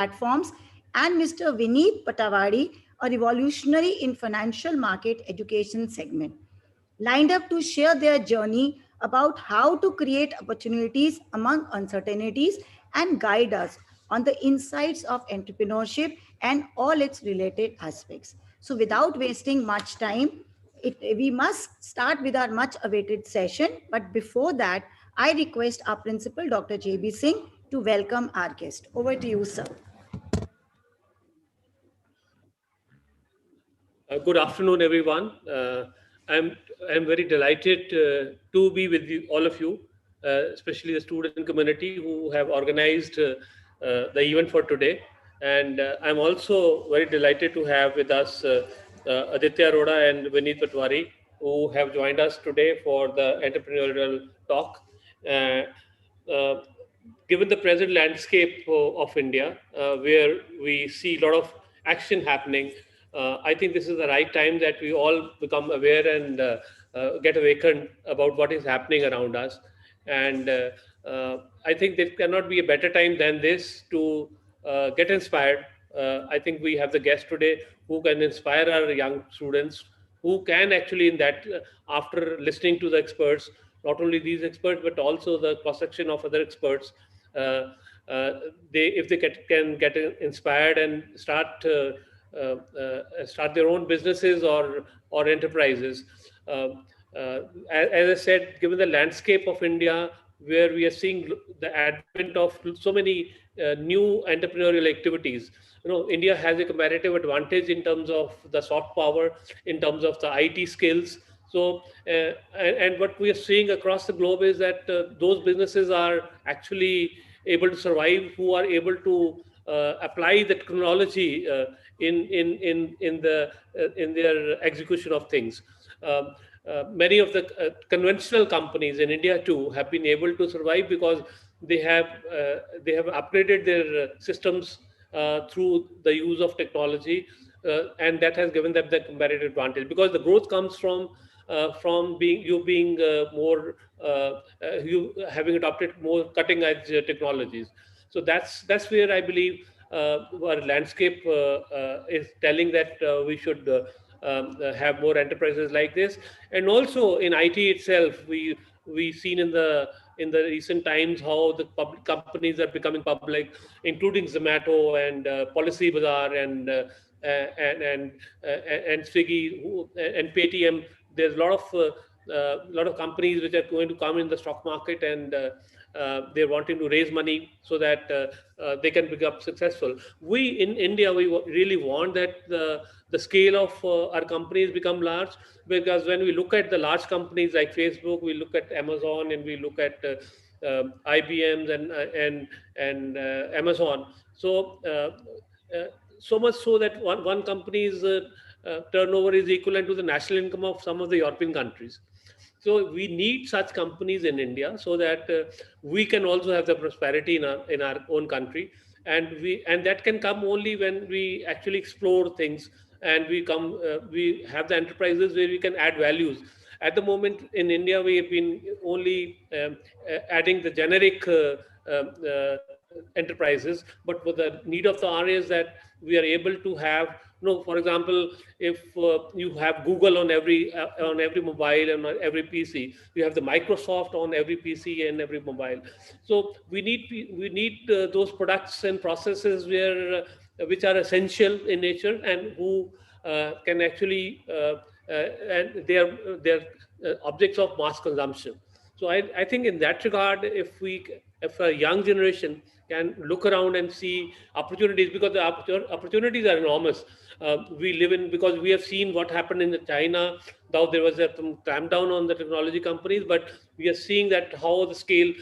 platforms, and Mr. Vineet Patawadi, a revolutionary in financial market education segment, lined up to share their journey about how to create opportunities among uncertainties and guide us on the insights of entrepreneurship and all its related aspects. So, without wasting much time, we must start with our much awaited session. But before that, I request our principal, Dr. JB Singh, to welcome our guest. Over to you, sir. Good afternoon, everyone. I'm I'm very delighted to be with you, all of you, especially the student community who have organized the event for today. And I'm also very delighted to have with us Aditya Arora and Vineet Patwari, who have joined us today for the entrepreneurial talk. Uh, uh, Given the present landscape of India, where we see a lot of action happening, I think this is the right time that we all become aware and get awakened about what is happening around us. And I think there cannot be a better time than this to get inspired. I think we have the guest today who can inspire our young students, who can actually, in that, after listening to the experts, not only these experts, but also the cross section of other experts, uh, uh, they, if they can get inspired and start their own businesses or enterprises. Uh, as I said, given the landscape of India, where we are seeing the advent of so many new entrepreneurial activities, India has a comparative advantage in terms of the soft power, in terms of the IT skills. So, and what we are seeing across the globe is that those businesses are actually able to survive, who are able to apply the technology in their execution of things. Um, Many of the conventional companies in India too have been able to survive because they have upgraded their systems through the use of technology, and that has given them the comparative advantage, because the growth comes from being more you having adopted more cutting edge technologies. So that's where I believe our landscape is telling that we should have more enterprises like this. And also in IT itself, we seen in the recent times how the public companies are becoming public, including Zomato and Policy Bazaar and Swiggy and Paytm. There's a lot of companies which are going to come in the stock market, and they're wanting to raise money so that they can become successful. We in India, we really want that the scale of our companies become large, because when we look at the large companies like Facebook, we look at Amazon, and we look at IBM's and Amazon. So so much so that one company's turnover is equivalent to the national income of some of the European countries. So we need such companies in India so that we can also have the prosperity in our own country, and that can come only when we actually explore things, and we have the enterprises where we can add values. At the moment in India, we have been only adding the generic enterprises, but with the need of the hour is that we are able to have, for example, if you have Google on every mobile and on every PC, you have the Microsoft on every PC and every mobile. So we need those products and processes which are essential in nature, and who can actually and they are objects of mass consumption. So I think in that regard, if a young generation can look around and see opportunities, because the opportunities are enormous. We live in, because we have seen what happened in China. Now there was a clampdown on the technology companies, but we are seeing that how the scale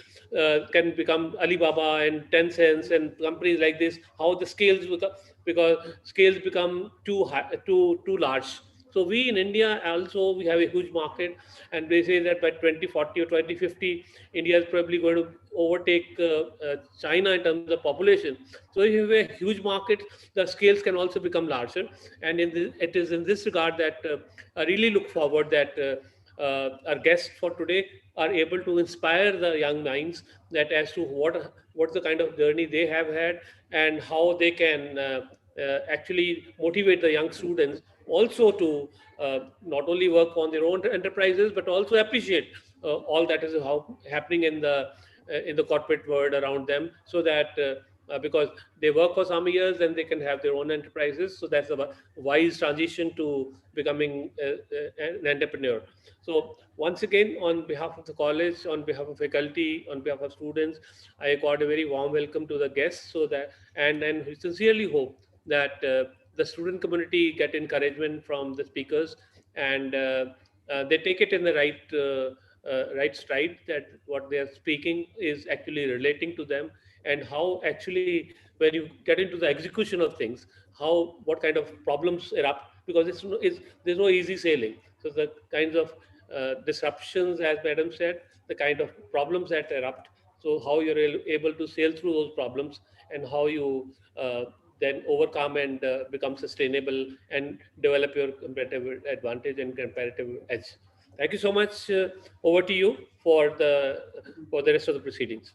can become Alibaba and Tencent and companies like this, how the scales become, because scales become too high, too large. So we in India also, we have a huge market, and they say that by 2040 or 2050, India is probably going to overtake China in terms of population. So if you have a huge market, the scales can also become larger. And it is in this regard that I really look forward that our guests for today are able to inspire the young minds that as to what's the kind of journey they have had, and how they can actually motivate the young students also to not only work on their own enterprises but also appreciate all that is happening in the corporate world around them, so that because they work for some years and they can have their own enterprises. So that's a wise transition to becoming an entrepreneur. So once again, on behalf of the college, on behalf of faculty, on behalf of students, I accord a very warm welcome to the guests. So that, and we sincerely hope that the student community get encouragement from the speakers, and they take it in the right stride, that what they are speaking is actually relating to them, and how actually when you get into the execution of things, how what kind of problems erupt, because there's no easy sailing. So the kinds of disruptions, as madam said, the kind of problems that erupt, so how you're able to sail through those problems, and how you then overcome and become sustainable and develop your competitive advantage and competitive edge. Thank you so much. Over to you for the rest of the proceedings.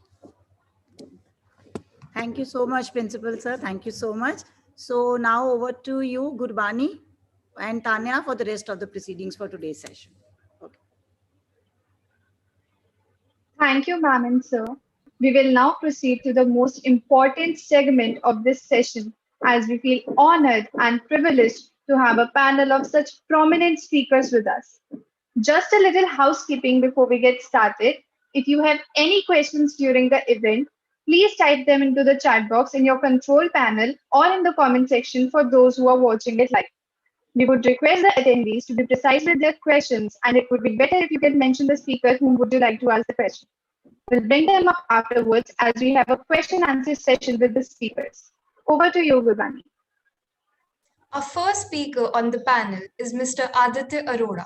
Thank you so much, Principal Sir. Thank you so much. So now over to you, Gurbani and Tanya, for the rest of the proceedings for today's session. Okay. Thank you, ma'am and sir. We will now proceed to the most important segment of this session, as we feel honored and privileged to have a panel of such prominent speakers with us. Just a little housekeeping before we get started. If you have any questions during the event, please type them into the chat box in your control panel or in the comment section for those who are watching it live. We would request the attendees to be precise with their questions, and it would be better if you can mention the speaker whom would you like to ask the question. We'll bring them up afterwards as we have a question answer session with the speakers. Over to you, Vibani. Our first speaker on the panel is Mr. Aditya Arora.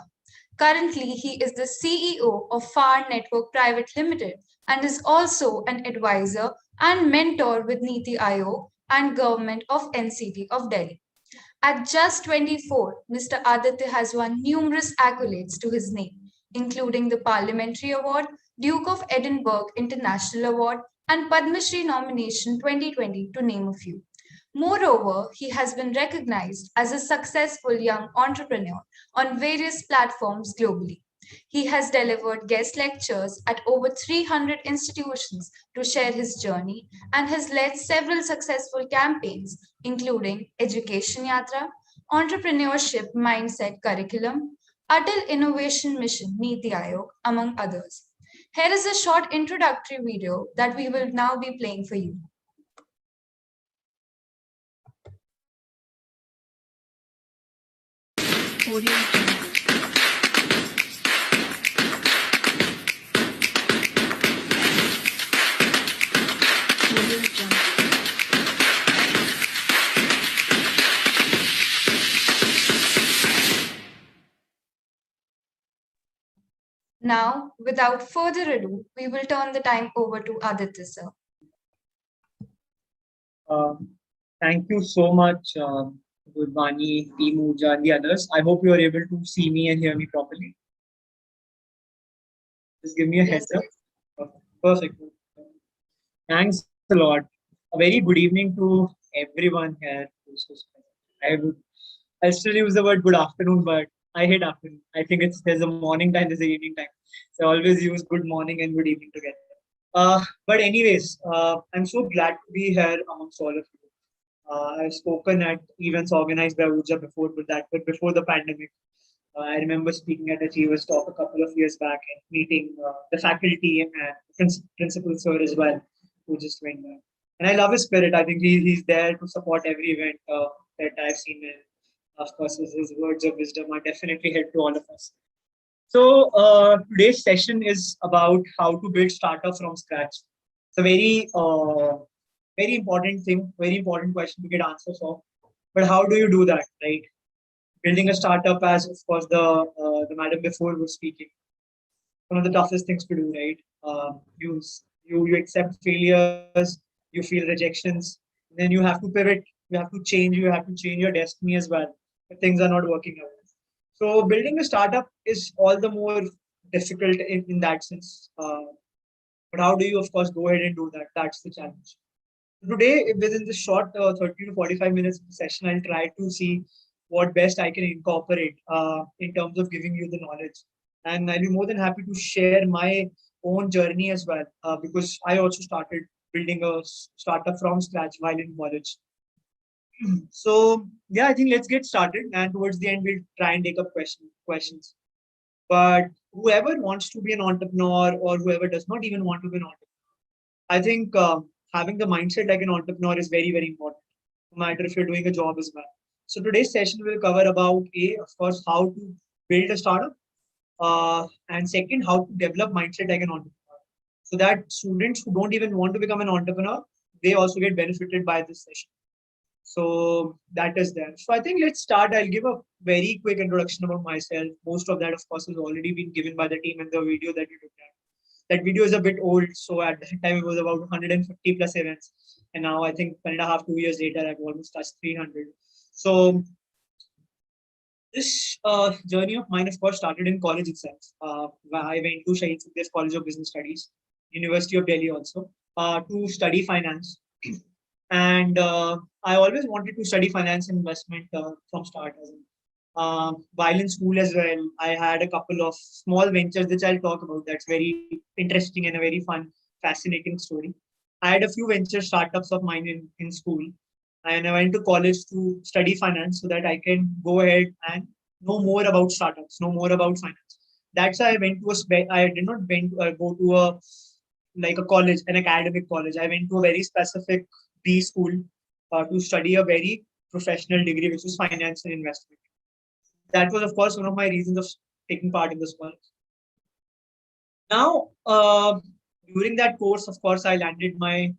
Currently, he is the CEO of FAR Network Private Limited and is also an advisor and mentor with Niti Aayog and Government of NCT of Delhi. At just 24, Mr. Aditya has won numerous accolades to his name, including the Parliamentary Award, Duke of Edinburgh International Award, and Padma Shri nomination 2020, to name a few. Moreover, he has been recognized as a successful young entrepreneur on various platforms globally. He has delivered guest lectures at over 300 institutions to share his journey and has led several successful campaigns, including Education Yatra, Entrepreneurship Mindset Curriculum, Atal Innovation Mission Niti Aayog, among others. Here is a short introductory video that we will now be playing for you. Now, without further ado, we will turn the time over to Aditya, sir. Thank you so much, Gurbani, Team Urja, and the others. I hope you are able to see me and hear me properly. Just give me a heads up. Perfect. Thanks a lot. A very good evening to everyone here. I'll still use the word good afternoon, but I hate afternoon. I think there's a morning time, there's a evening time. So I always use good morning and good evening together. But anyways, I'm so glad to be here amongst all of you. I've spoken at events organized by Urja before, but before the pandemic. I remember speaking at a Achievers Talk a couple of years back and meeting the faculty and principal sir as well, who just went by. And I love his spirit. I think he's there to support every event that I've seen. And of course, his words of wisdom are definitely help to all of us. So today's session is about how to build startup from scratch. It's a very important thing, very important question to get answers of. But how do you do that, right? Building a startup, as of course the madam before was speaking, one of the toughest things to do, right? You accept failures, you feel rejections, then you have to pivot, you have to change your destiny as well. But things are not working out. So building a startup is all the more difficult in that sense. But how do you, of course, go ahead and do that? That's the challenge. Today, within the short 30 to 45 minutes session, I'll try to see what best I can incorporate in terms of giving you the knowledge. And I'll be more than happy to share my own journey as well, because I also started building a startup from scratch while in college. So yeah, I think let's get started. And towards the end, we'll try and take up questions. But whoever wants to be an entrepreneur or whoever does not even want to be an entrepreneur, I think having the mindset like an entrepreneur is very, very important, no matter if you're doing a job as well. So today's session will cover about of course, how to build a startup, and second, how to develop mindset like an entrepreneur. So that students who don't even want to become an entrepreneur, they also get benefited by this session. So that is there. So I think let's start. I'll give a very quick introduction about myself. Most of that, of course, has already been given by the team in the video that you looked at. That video is a bit old, so at that time it was about 150 plus events, and now I think 1.5, 2 years later, I've almost touched 300. So this journey of mine, of course, started in college itself. I went to Shahid Sukhdev College of Business Studies, University of Delhi also, to study finance. And I always wanted to study finance and investment from start. While in school as well, I had a couple of small ventures which I'll talk about. That's very interesting and a very fun, fascinating story. I had a few venture startups of mine in school, and I went to college to study finance so that I can go ahead and know more about startups, know more about finance. That's why I went to I did not go to a like a college, an academic college. I went to a very specific B school to study a very professional degree, which was finance and investment. That was, of course, one of my reasons of taking part in this college. Now, during that course, of course, I landed my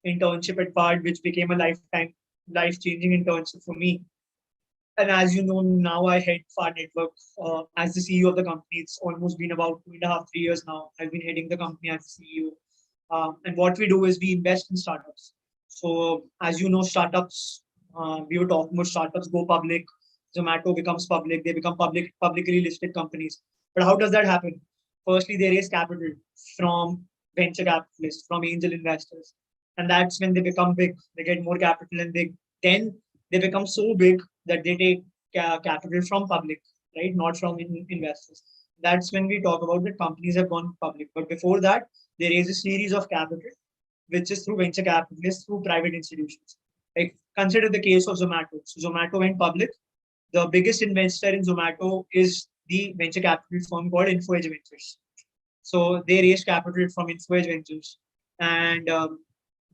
internship at Bard, which became a life-changing internship for me. And as you know, now I head Far Network as the CEO of the company. It's almost been about 2.5, 3 years now. I've been heading the company as the CEO. And what we do is we invest in startups. So as you know, startups, we were talking about startups go public. Zomato becomes public. They become publicly listed companies. But how does that happen? Firstly, they raise capital from venture capitalists, from angel investors. And that's when they become big. They get more capital and then they become so big that they take capital from public, right? Not from investors. That's when we talk about that companies have gone public. But before that, they raise a series of capital, which is through venture capitalists, through private institutions. Like consider the case of Zomato. So Zomato went public. The biggest investor in Zomato is the venture capital firm called InfoEdge Ventures. So they raised capital from InfoEdge Ventures. And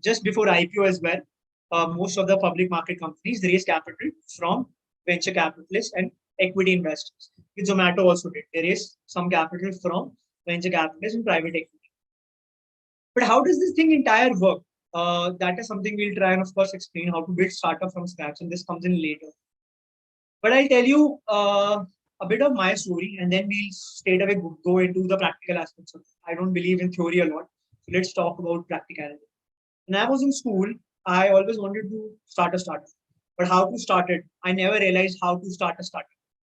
just before IPO as well, most of the public market companies raise capital from venture capitalists and equity investors. Which Zomato also did. They raised some capital from venture capitalists and private equity. But how does this thing entire work? That is something we'll try and, of course, explain how to build startup from scratch, and this comes in later. But I'll tell you a bit of my story, and then we'll straight away go into the practical aspects of it. I don't believe in theory a lot, so let's talk about practicality. When I was in school, I always wanted to start a startup, but how to start it? I never realized how to start a startup.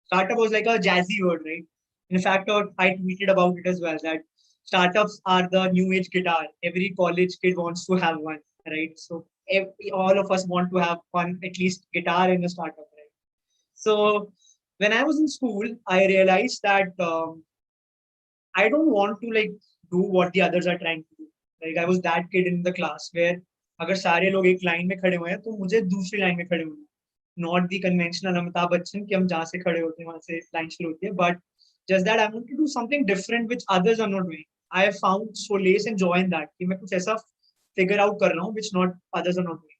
Startup was like a jazzy word, right? In fact, I tweeted about it as well that startups are the new age guitar. Every college kid wants to have one, right? So all of us want to have one, at least guitar in a startup. So when I was in school, I realized that I don't want to like do what the others are trying to do. Like I was that kid in the class where अगर सारे लोग एक line में खड़े हुए हैं तो मुझे दूसरी लाइन में खड़े होना है. Not the conventional Amitabh Bachchan कि हम जहाँ से खड़े होते हैं वहाँ से लाइन शुरू होती है, but just that I want to do something different which others are not doing. I have found solace and joy in that कि मैं कुछ ऐसा figure out कर रहा हूँ which not others are not doing.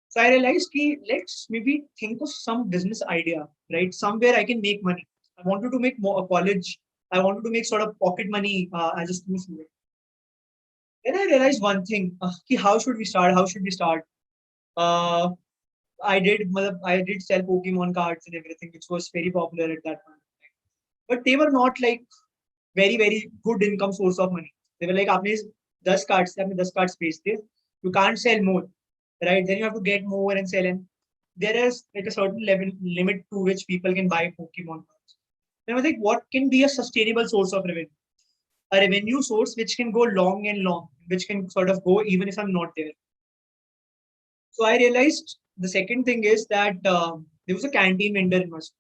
So I realized कि let's maybe think of some business idea, right? Somewhere I can make money. I wanted to make more a college. I wanted to make sort of pocket money as a school student. Then I realized one thing: how should we start? How should we start? Uh, I did sell Pokemon cards and everything, which was very popular at that time. But they were not like very good income source of money. They were like, आपने 10 cards से आपने 10 cards बेचते, you can't sell more, right? Then you have to get more and sell. And there is like a certain level limit to which people can buy Pokemon cards. And I was like, what can be a sustainable source of revenue? A revenue source which can go long and long, which can sort of go even if I'm not there. So I realized the second thing is that there was a canteen vendor in my school.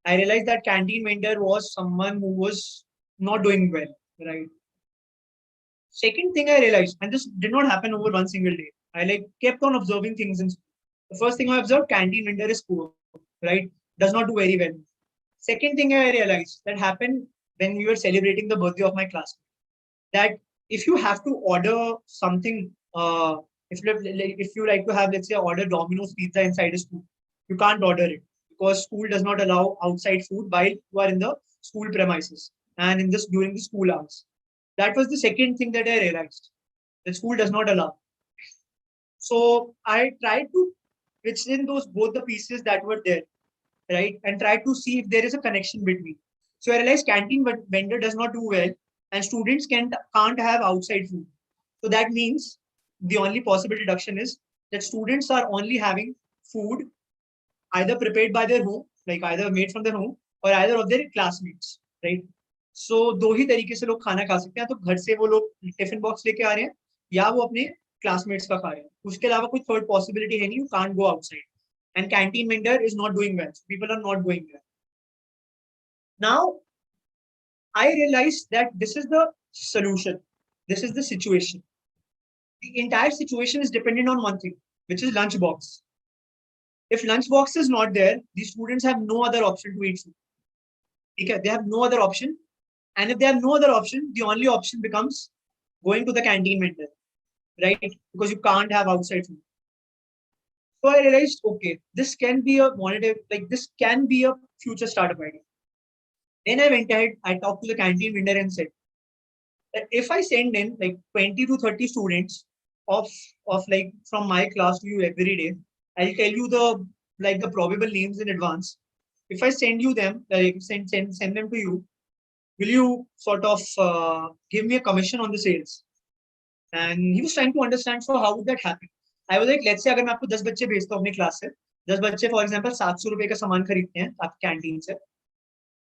I realized that canteen vendor was someone who was not doing well, right? Second thing I realized, and this did not happen over one single day. I like kept on observing things in school. The first thing I observed, canteen vendor is poor, right? Does not do very well. Second thing I realized that happened when we were celebrating the birthday of my classmate. That if you have to order something, if you like to have, let's say, order Domino's pizza inside a school, you can't order it because school does not allow outside food while you are in the school premises and in this during the school hours. That was the second thing that I realized. The school does not allow. So I tried to fix in those both the pieces that were there, right, and try to see if there is a connection between. So I realized canteen vendor does not do well, and students can't have outside food. So that means the only possible deduction is that students are only having food either prepared by their home, like either made from their home, or either of their classmates, right? So दो ही तरीके से लोग खाना खा सकते हैं, तो घर से वो लोग टिफिन बॉक्स लेके आ रहे हैं या वो अपने क्लासमेट्स का खा रहे हैं. उसके अलावा कोई थर्ड पॉसिबिलिटी है नहीं. You can't go outside. And canteen vendor is not doing well. People are not going there. Now, I realized that this is the solution. This is the situation. The entire situation is dependent on one thing, which is lunchbox. If lunchbox is not there, the students have no other option to eat food. Okay? They have no other option. And if they have no other option, the only option becomes going to the canteen vendor, right? Because you can't have outside food. So I realized, okay, this can be a monetary, like this can be a future startup idea. Then I went ahead, I talked to the canteen vendor and said that if I send in like 20 to 30 students of like from my class to you every day, I'll tell you the probable names in advance. If I send you them, like send them to you, will you sort of give me a commission on the sales? And he was trying to understand, so how would that happen? I was like, let's say अगर मैं आपको 10 बच्चे भेजता हूँ अपनी class से, 10 बच्चे for example 700 रुपए का सामान खरीदते हैं आपकी कैंटीन से,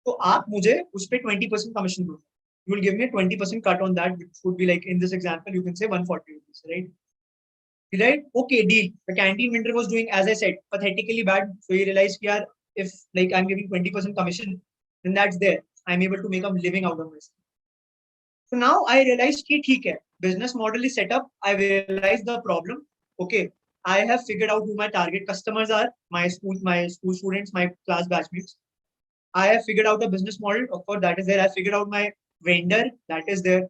तो आप मुझे उस पे 20% कमीशन दो. You will give me a 20% cut on that, which would be like in this example, you can say 140 rupees, right? Right? Okay, deal. The canteen vendor was doing, as I said, pathetically bad. So he realized, yeah, if like I'm giving 20% commission, then that's there. I'm able to make a living out of this. So now I realized कि ठीक है, business model is set up. I realized the problem. Okay, I have figured out who my target customers are, my school students, my class batchmates. I have figured out the business model. Of course, that is there. I figured out my vendor. That is there.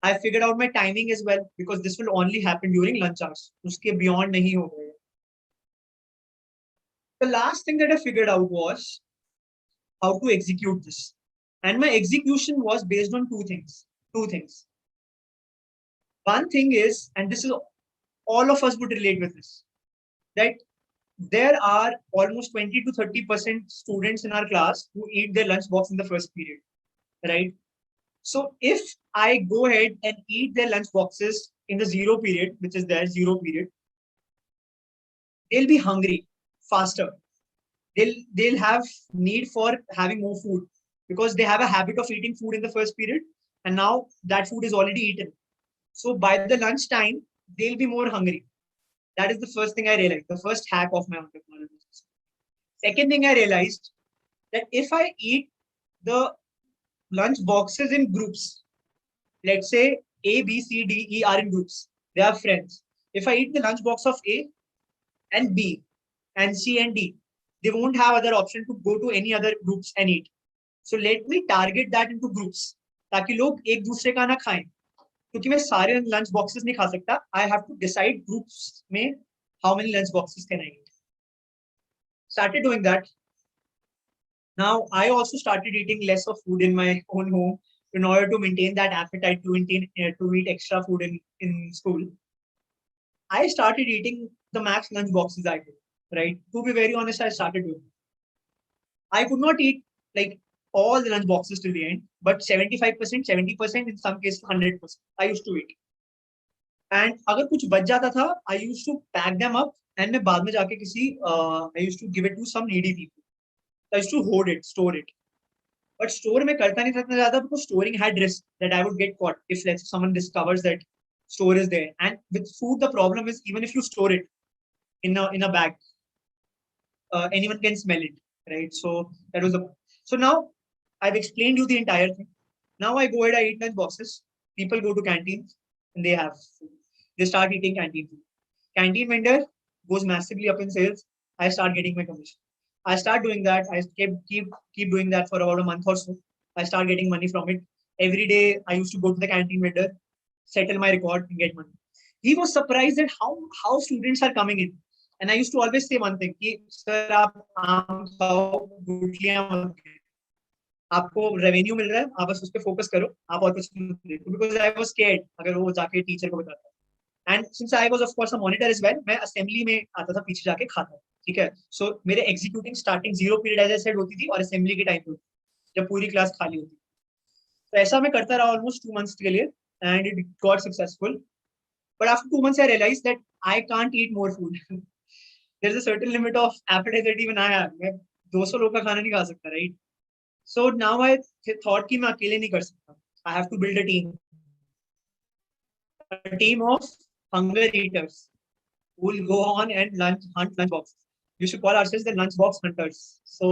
I figured out my timing as well, because this will only happen during lunch hours. उसके beyond नहीं होगा. The last thing that I figured out was how to execute this. And my execution was based on two things. One thing is, and this is all of us would relate with this, that there are almost 20 to 30% students in our class who eat their lunch box in the first period, right? So if I go ahead and eat their lunch boxes in the zero period, which is their zero period, they'll be hungry faster. They'll have need for having more food because they have a habit of eating food in the first period, and now that food is already eaten. So by the lunch time, they'll be more hungry. That is the first thing I realized, the first hack of my entrepreneurial business. Second thing I realized, that if I eat the lunch boxes in groups, let's say A, B, C, D, E are in groups. They are friends. If I eat the lunch box of A and B and C and D, they won't have other option to go to any other groups and eat. So let me target that into groups, ताकि लोग एक दूसरे का ना खाएं. क्योंकि मैं सारे lunch boxes नहीं खा सकता. I have to decide groups में how many lunch boxes can I eat. Started doing that. Now I also started eating less of food in my own home in order to maintain that appetite to eat extra food in school. I started eating the max lunch boxes I did, right? To be very honest, I started doing it. I could not eat like all the lunch boxes till the end, but 75%, 70%, in some cases 100%, I used to eat. And अगर कुछ बच जाता था, I used to pack them up and मैं बाद में जाके I used to give it to some needy people. I used to hoard it, store it. But store में करता नहीं था इतना ज़्यादा because storing had risk that I would get caught if let's say someone discovers that store is there. And with food, the problem is even if you store it in a bag, anyone can smell it, right? So that was the. So now I've explained you the entire thing. Now I go ahead, I eat lunch boxes. People go to canteens and they have food. They start eating canteen food. Canteen vendor goes massively up in sales. I start getting my commission. I start doing that. I keep doing that for about a month or so. I start getting money from it. Every day I used to go to the canteen vendor, settle my record and get money. He was surprised at how students are coming in. And I used to always say one thing, कि sir आप आम खाओ, गुठलियां मत खाओ. आपको revenue मिल रहा है, आप बस उस पर फोकस करो, आप और कुछ मत देखो. Because I was scared अगर वो जाके टीचर को बताता. And since I was of course a monitor as well, मैं असेंबली में आता था पीछे जाके खाता. ठीक है. So मेरे executing starting 0 period as I said होती थी और असेंबली के टाइम पे जब पूरी क्लास खाली होती. तो ऐसा मैं करता रहा ऑलमोस्ट 2 months के लिए and it got successful. But after 2 months I realized that I can't eat more food. There's a certain limit of appetite that even I have. मैं 200 लोग का खाना नहीं खा सकता, right? So now I thought कि मैं अकेले नहीं कर सकता. I have to build a team of hunger eaters who will go on and hunt lunch boxes. We should call ourselves the lunch box hunters. So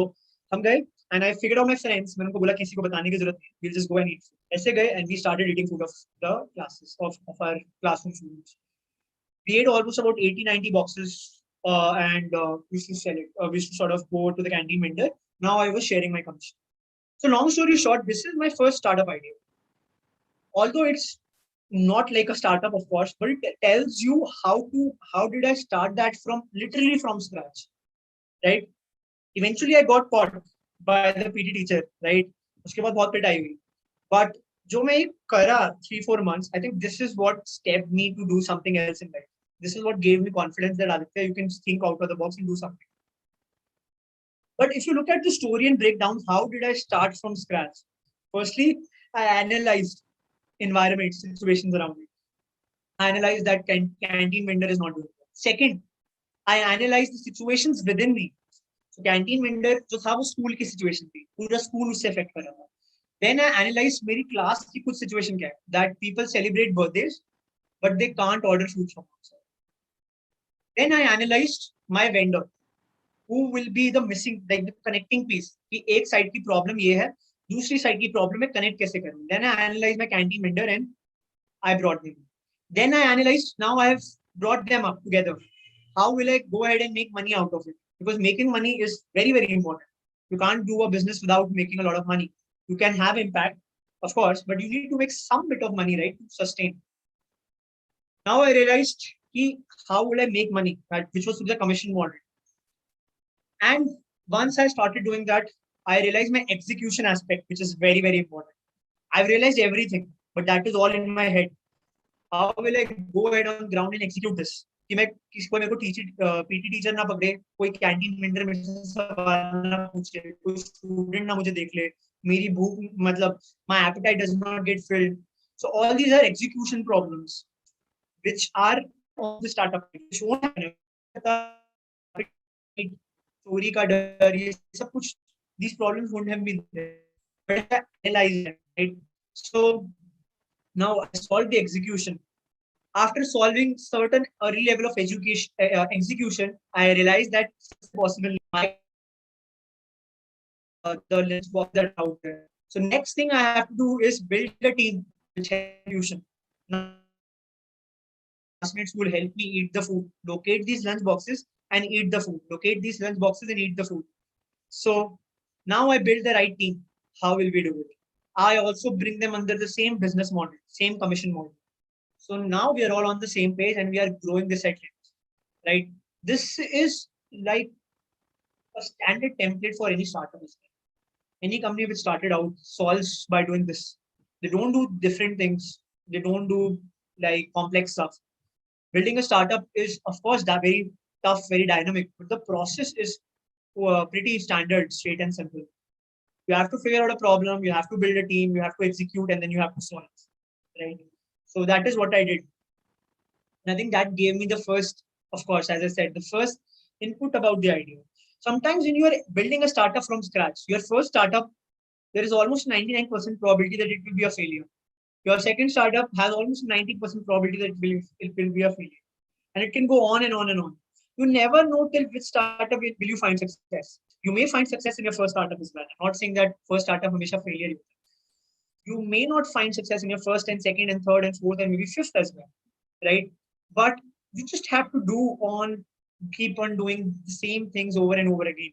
हम गए and I figured out my friends. मैंने उनको बोला किसी को बताने की जरूरत नहीं. We'll just go and eat food. ऐसे गए and we started eating food of the classes of our classroom students. We ate almost about 80-90 boxes and we used to sell it. We used to sort of go to the canteen vendor. Now I was sharing my commission. So long story short, this is my first startup idea. Although it's not like a startup, of course, but it tells you how did I start that from literally from scratch, right? Eventually I got caught by the PT teacher, right? उसके बाद बहुत पिटाई हुई. But जो मैं करा 3-4 months, I think this is what stepped me to do something else in life. This is what gave me confidence that Aditya, you can think out of the box and do something. But if you look at the story and break down, how did I start from scratch? Firstly, I analyzed environment, situations around me. I analyzed that canteen vendor is not doing well. Second, I analyzed the situations within me. So canteen vendor जो था वो school की situation थी, पूरा school उससे affect कर रहा था. Then I analyzed मेरी क्लास की कुछ सिचुएशन क्या है, that people celebrate birthdays but they can't order food from outside. Then I analyzed my vendor, who will be the missing, like the connecting piece. कि एक साइड की problem ये है, दूसरी साइड की प्रॉब्लम है, कनेक्ट कैसे करूं. Then I analyzed my canteen vendor and I brought them. Then I analyzed, now I have brought them up together. How will I go ahead and make money out of it? Because making money is very, very important. You can't do a business without making a lot of money. You can have impact, of course, but you need to make some bit of money, right, to sustain. Now I realized how will I make money, right, which was through the commission model. And once I started doing that, I realized my execution aspect, which is very, very important. I've realized everything, but that is all in my head. How will I go ahead on ground and execute this? कि मैं किसी को मेरे को PT teacher ना पकड़े, कोई canteen vendor मेरे से सवाल ना पूछे, कोई स्टूडेंट ना मुझे देख ले, मेरी भूख मतलब my appetite does not get filled. So all these are execution problems which are on the startup, which won't happen. चोरी का डर, ये सब कुछ, these problems won't have been there. But I analyzed it, right? So now I solved the execution. After solving certain early level of education execution, I realized that it's possible. The list box that out there. So next thing I have to do is build a team which execution. Classmates will help me eat the food, locate these lunch boxes and eat the food. Locate these lunch boxes and eat the food. So now I build the right team. How will we do it? I also bring them under the same business model, same commission model. So now we are all on the same page and we are growing this at length, right? This is like a standard template for any startup. Any company which started out solves by doing this. They don't do different things. They don't do like complex stuff. Building a startup is, of course, that very tough, very dynamic, but the process is pretty standard, straight and simple. You have to figure out a problem, you have to build a team, you have to execute, and then you have to solve it, right? So that is what I did. And I think that gave me the first, of course, as I said, the first input about the idea. Sometimes when you are building a startup from scratch, your first startup there is almost 99% probability that it will be a failure. Your second startup has almost 90% probability that it will be a failure. And it can go on and on and on. You never know till which startup will you find success. You may find success in your first startup as well. I'm not saying that first startup hamesha failure. You may not find success in your first and second and third and fourth and maybe fifth as well, right? But you just have to keep on doing the same things over and over again.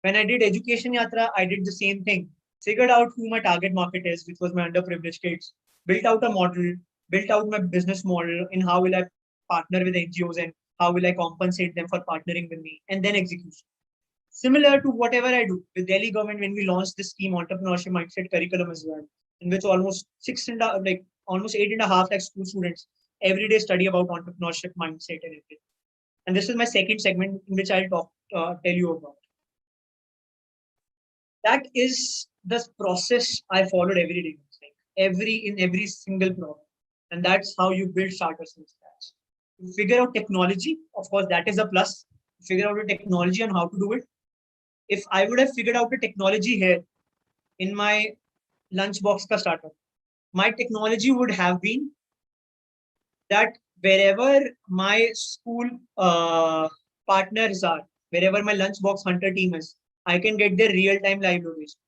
When I did Education Yatra, I did the same thing. Figured out who my target market is, which was my underprivileged kids. Built out a model, built out my business model in how will I partner with NGOs and how will I compensate them for partnering with me, and then execution. Similar to whatever I do with Delhi government when we launched this scheme, Entrepreneurship Mindset Curriculum as well, in which almost almost 8.5 lakh school students every day study about entrepreneurship mindset and everything. And this is my second segment in which I'll tell you about. That is the process I followed every day, in every single problem, and that's how you build startups from scratch. You figure out technology, of course, that is a plus. Figure out a technology on how to do it. If I would have figured out a technology here in my lunchbox ka startup, my technology would have been that wherever my school partners are, wherever my lunchbox hunter team is, I can get their real-time live location.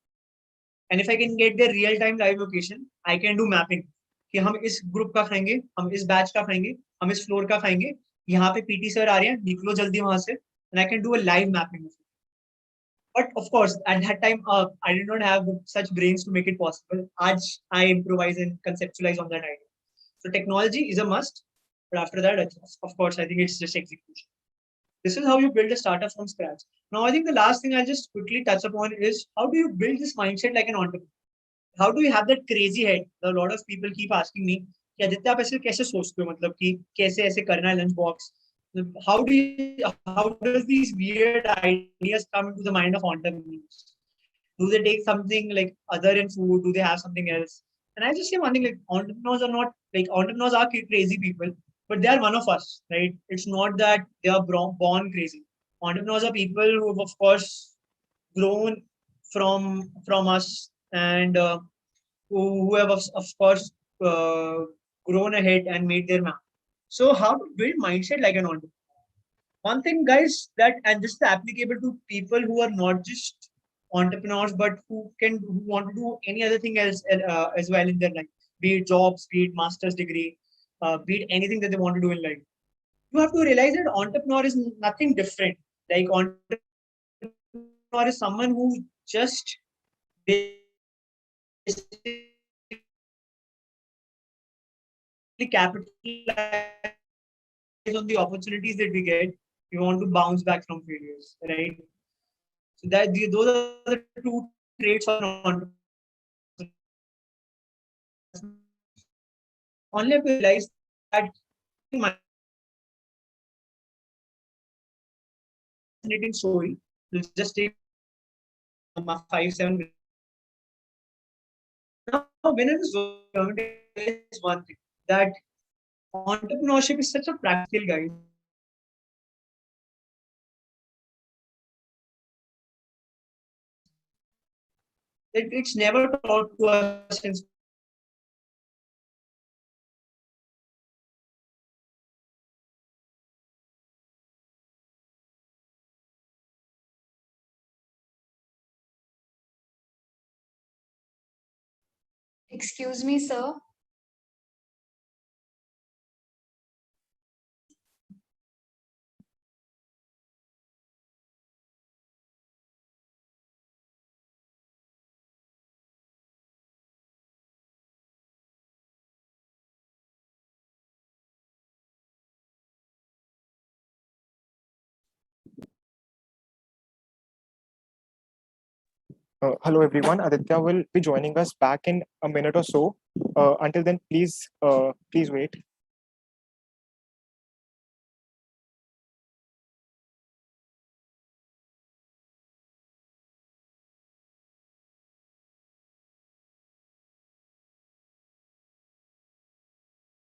And if I can get their real-time live location, I can do mapping. कि हम इस group का खाएंगे, हम इस batch का खाएंगे, हम इस फ्लोर का खाएंगे, यहाँ पे पीटी सर आ रहे हैं, निकलो जल्दी वहां से, and I can do a live mapping. But of course, at that time, I did not have such brains to make it possible. Aaj I improvise and conceptualize on that idea. So technology is a must, but after that, of course, I think it's just execution. This is how you build a startup from scratch. Now, I think the last thing I'll just quickly touch upon is how do you build this mindset like an entrepreneur? How do you have that crazy head? A lot of people keep asking me, Aditya, आप ऐसे कैसे सोचते हो, मतलब कि कैसे ऐसे करना है lunch box? How does these weird ideas come into the mind of entrepreneurs? Do they take something like other in food? Do they have something else? And I just say one thing, like entrepreneurs are crazy people, but they are one of us, right? It's not that they are born crazy. Entrepreneurs are people who have, of course, grown from us and who have, of course, grown ahead and made their mark. So how to build mindset like an entrepreneur? One thing, guys, and this is applicable to people who are not just entrepreneurs, but who want to do any other thing else as well in their life, be it jobs, be it master's degree, be it anything that they want to do in life. You have to realize that entrepreneur is nothing different. Like entrepreneur is someone who just capitalize on the opportunities that we get. We want to bounce back from failures, right? So those are the two traits of an entrepreneur. Only have to realize that fascinating story. We'll just take 5-7 minutes. Now, when I was working, is one thing that entrepreneurship is such a practical, guys. It's never taught to us in. Excuse me, sir. Hello everyone, Aditya will be joining us back in a minute or so. Until then, please wait.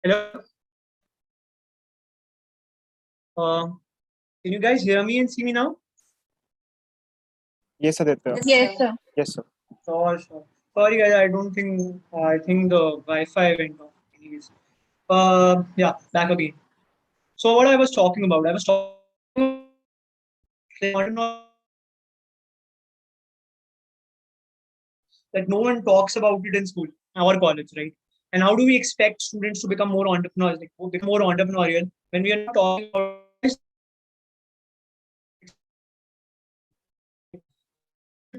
Hello. Can you guys hear me and see me now? Yes, Aditya. Yes, sir. Yes, sir. Sure, sure. Sorry, guys. I don't think. I think the Wi-Fi went off. Anyways. Yeah, back again. So what I was talking about, I was talking about that no one talks about it in school, our college, right? And how do we expect students to become more entrepreneurs, like become more entrepreneurial, when we are not talking about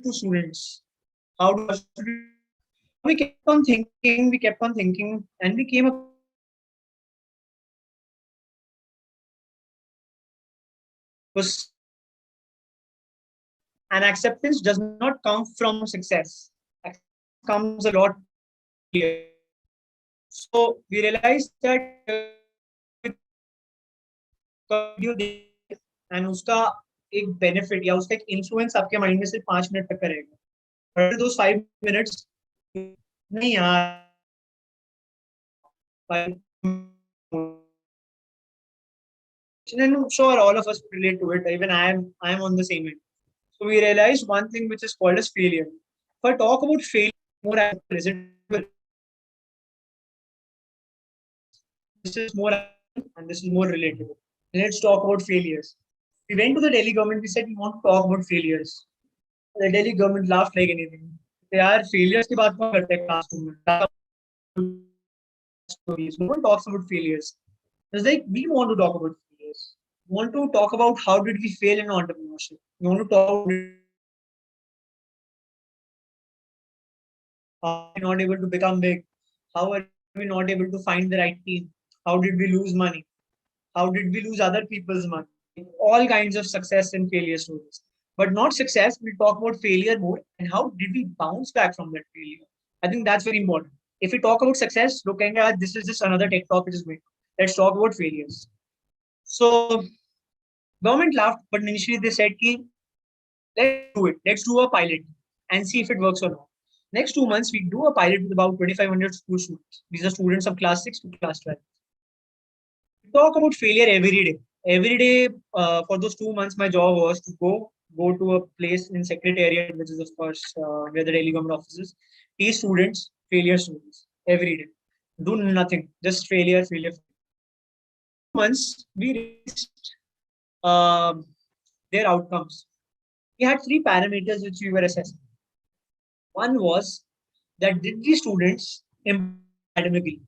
to students? How do we kept on thinking, and we came up was and acceptance does not come from success. Acceptance comes a lot clear. So we realized that video देख and उसका एक benefit या उसका एक influence आपके mind में सिर्फ 5 minute तक का रहेगा, बट दोस 5 मिनट्स नहीं यार, and I'm sure all of us relate to it. Even I am on the same end. So we realized one thing which is called as failure. If I talk about failure, more is it this is more and this is more relatable. Let's talk about failures. We went to the Delhi government. We said we want to talk about failures. The Delhi government laughed like anything. They are failures की बात कौन करते हैं classroom में? Stories. No one talks about failures. It's like we want to talk about failures. We want to talk about how did we fail in entrepreneurship. We want to talk about how are we not able to become big? How are we not able to find the right team? How did we lose money? How did we lose other people's money? All kinds of success and failure stories. But not success, we'll talk about failure more and how did we bounce back from that failure. I think that's very important. If we talk about success, look, this is just another tech talk which is made. Let's talk about failures. So government laughed, but initially they said, let's do it. Let's do a pilot and see if it works or not. Next 2 months, we do a pilot with about 2,500 school students. These are students of class 6 to class 12. We talk about failure every day. Every day for those 2 months, my job was to go to a place in Secretariat, which is of course where the Delhi government offices. Teach students failure stories every day. Do nothing, just failure, failure. Once we reached their outcomes, we had three parameters which we were assessing. One was that did the students improve academically?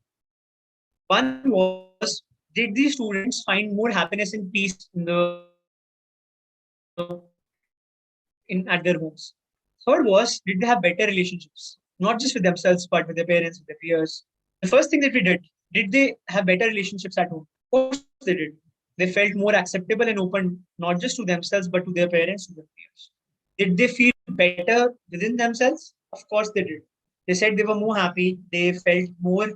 One was did the students find more happiness and peace in at their homes? Third was did they have better relationships, not just with themselves but with their parents, with their peers? The first thing that we did they have better relationships at home? Of course they did. They felt more acceptable and open, not just to themselves but to their parents, to their peers. Did they feel better within themselves? Of course they did. They said they were more happy. They felt more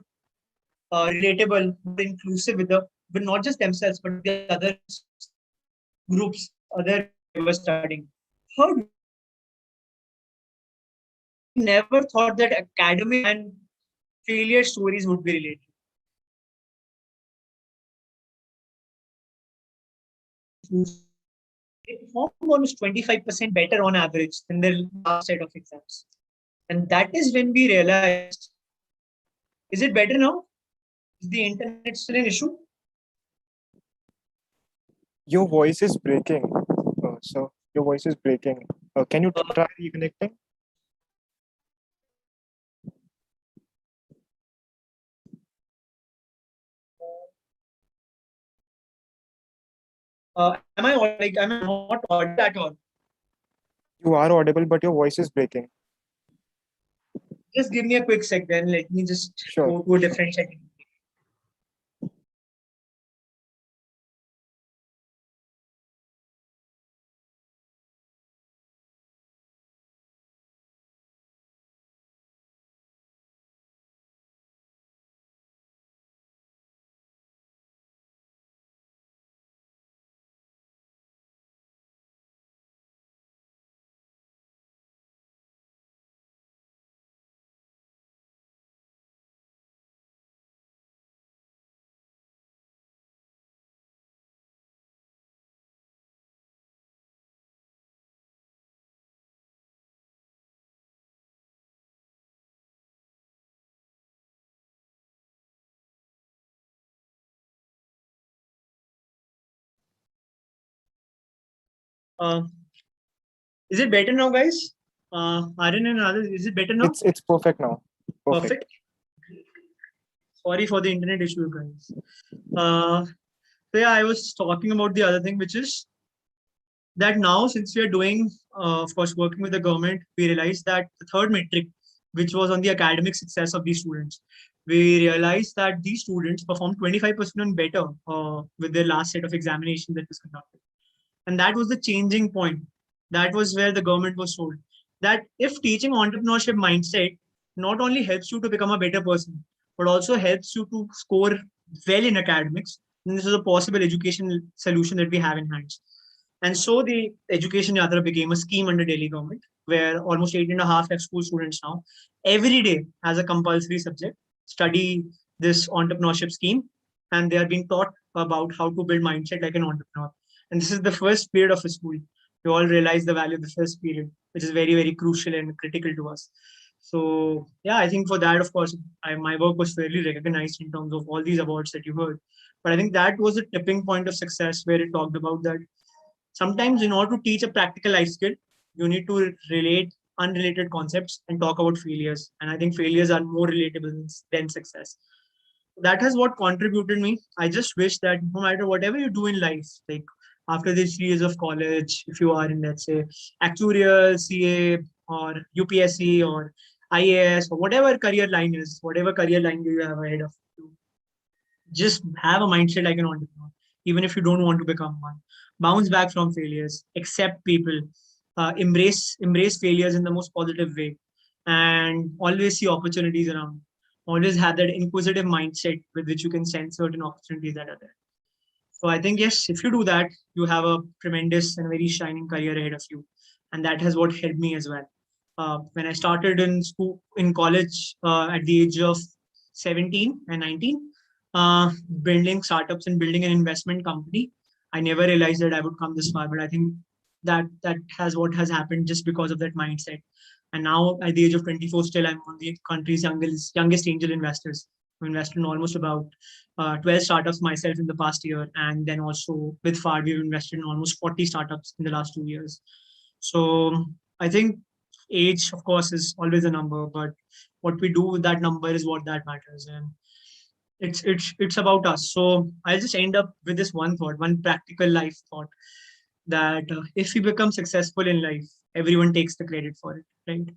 relatable, more inclusive with not just themselves but with the other groups, other they were studying. Third, never thought that academic and failure stories would be related. They performed almost 25% better on average than their last set of exams. And that is when we realized, is it better now? Is the internet still an issue? Your voice is breaking. So your voice is breaking. Can you try reconnecting? Am I not audible at all? You are audible, but your voice is breaking. Just give me a quick sec, then let me just Sure. go to a different setting. Uh, is it better now, guys? Aryan and others, is it better now? It's perfect now. Perfect. Sorry for the internet issue, guys. So yeah, I was talking about the other thing, which is that now, since we are doing, of course, working with the government, we realized that the third metric, which was on the academic success of these students, we realized that these students performed 25% better with their last set of examination that was conducted. And that was the changing point. That was where the government was told that if teaching entrepreneurship mindset not only helps you to become a better person, but also helps you to score well in academics, then this is a possible education solution that we have in hands. And so the Education Yatra became a scheme under Delhi government, where almost 8.5 lakh school students now every day as a compulsory subject study this entrepreneurship scheme, and they are being taught about how to build mindset like an entrepreneur. And this is the first period of a school. We all realize the value of the first period, which is very, very crucial and critical to us. So yeah, I think for that, of course, my work was fairly recognized in terms of all these awards that you heard. But I think that was the tipping point of success where it talked about that sometimes in order to teach a practical life skill, you need to relate unrelated concepts and talk about failures. And I think failures are more relatable than success. That has what contributed me. I just wish that no matter whatever you do in life, like after these 3 years of college, if you are in, let's say, actuarial, CA, or UPSC, or IAS, or whatever career line is, whatever career line you have ahead of you, just have a mindset like an entrepreneur, even if you don't want to become one. Bounce back from failures, accept people, embrace failures in the most positive way, and always see opportunities around. Always have that inquisitive mindset with which you can sense certain opportunities that are there. So I think yes, if you do that, you have a tremendous and very shining career ahead of you, and that has what helped me as well. When I started in school, in college, at the age of 17 and 19, building startups and building an investment company, I never realized that I would come this far. But I think that has what has happened just because of that mindset. And now at the age of 24, still I'm one of the country's youngest angel investors. I've invested in almost about 12 startups myself in the past year. And then also with FAR, we've invested in almost 40 startups in the last 2 years. So I think age, of course, is always a number, but what we do with that number is what that matters. And it's about us. So I'll just end up with this one thought, one practical life thought, that if we become successful in life, everyone takes the credit for it, right?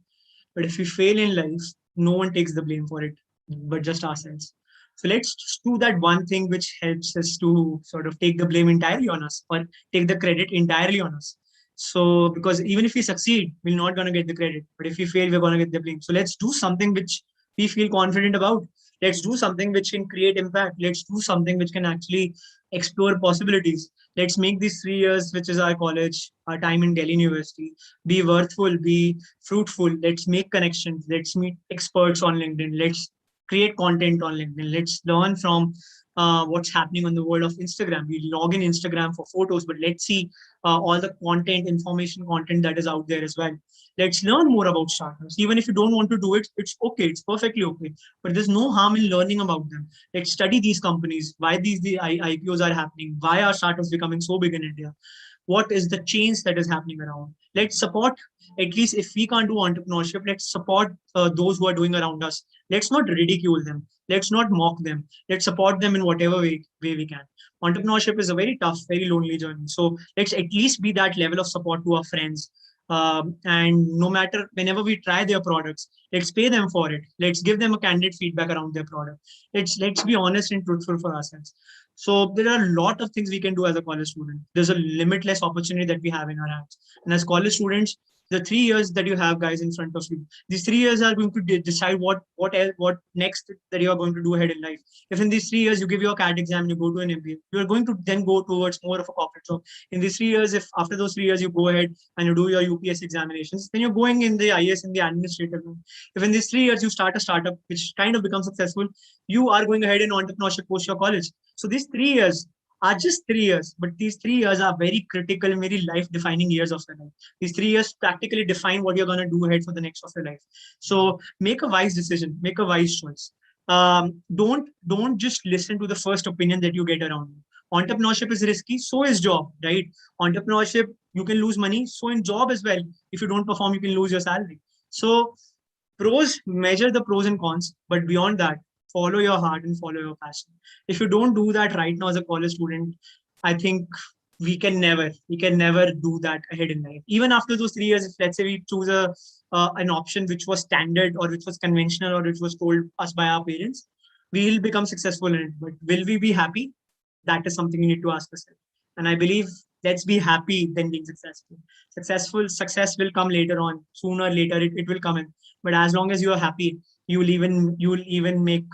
But if we fail in life, no one takes the blame for it, but just ourselves. So let's just do that one thing which helps us to sort of take the blame entirely on us, or take the credit entirely on us. So because even if we succeed, we're not going to get the credit. But if we fail, we're going to get the blame. So let's do something which we feel confident about. Let's do something which can create impact. Let's do something which can actually explore possibilities. Let's make these 3 years, which is our college, our time in Delhi University, be worthful, be fruitful. Let's make connections. Let's meet experts on LinkedIn. Let's create content on LinkedIn. Let's learn from what's happening on the world of Instagram. We log in Instagram for photos, but let's see all the content, information content that is out there as well. Let's learn more about startups. Even if you don't want to do it, it's okay. It's perfectly okay. But there's no harm in learning about them. Let's study these companies, why the IPOs are happening, why are startups becoming so big in India, what is the change that is happening around. Let's support, at least if we can't do entrepreneurship, let's support those who are doing around us. Let's not ridicule them. Let's not mock them. Let's support them in whatever way we can. Entrepreneurship is a very tough, very lonely journey. So let's at least be that level of support to our friends. And no matter, whenever we try their products, let's pay them for it. Let's give them a candid feedback around their product. Let's be honest and truthful for ourselves. So there are a lot of things we can do as a college student. There's a limitless opportunity that we have in our hands. And as college students, the 3 years that you have, guys, in front of you, these 3 years are going to decide what next that you are going to do ahead in life. If in these 3 years you give your CAT exam and you go to an MBA, you are going to then go towards more of a corporate job. In these 3 years, if after those 3 years you go ahead and you do your UPS examinations, then you're going in the IS in the administrative room. If in these 3 years you start a startup which kind of becomes successful, you are going ahead in entrepreneurship post your college. So these 3 years are just 3 years, but these 3 years are very critical, very life-defining years of your life. These 3 years practically define what you're going to do ahead for the next of your life. So make a wise decision, make a wise choice. Don't just listen to the first opinion that you get around you. Entrepreneurship is risky, so is job, right? Entrepreneurship, you can lose money. So in job as well, if you don't perform, you can lose your salary. So pros, measure the pros and cons, but beyond that, follow your heart and follow your passion. If you don't do that right now as a college student, I think we can never do that ahead in life. Even after those 3 years, if let's say we choose an option which was standard or which was conventional or which was told us by our parents, we'll become successful in it. But will we be happy? That is something you need to ask yourself. And I believe let's be happy than being successful. Success will come later on. Sooner or later, it will come in. But as long as you are happy, you'll even make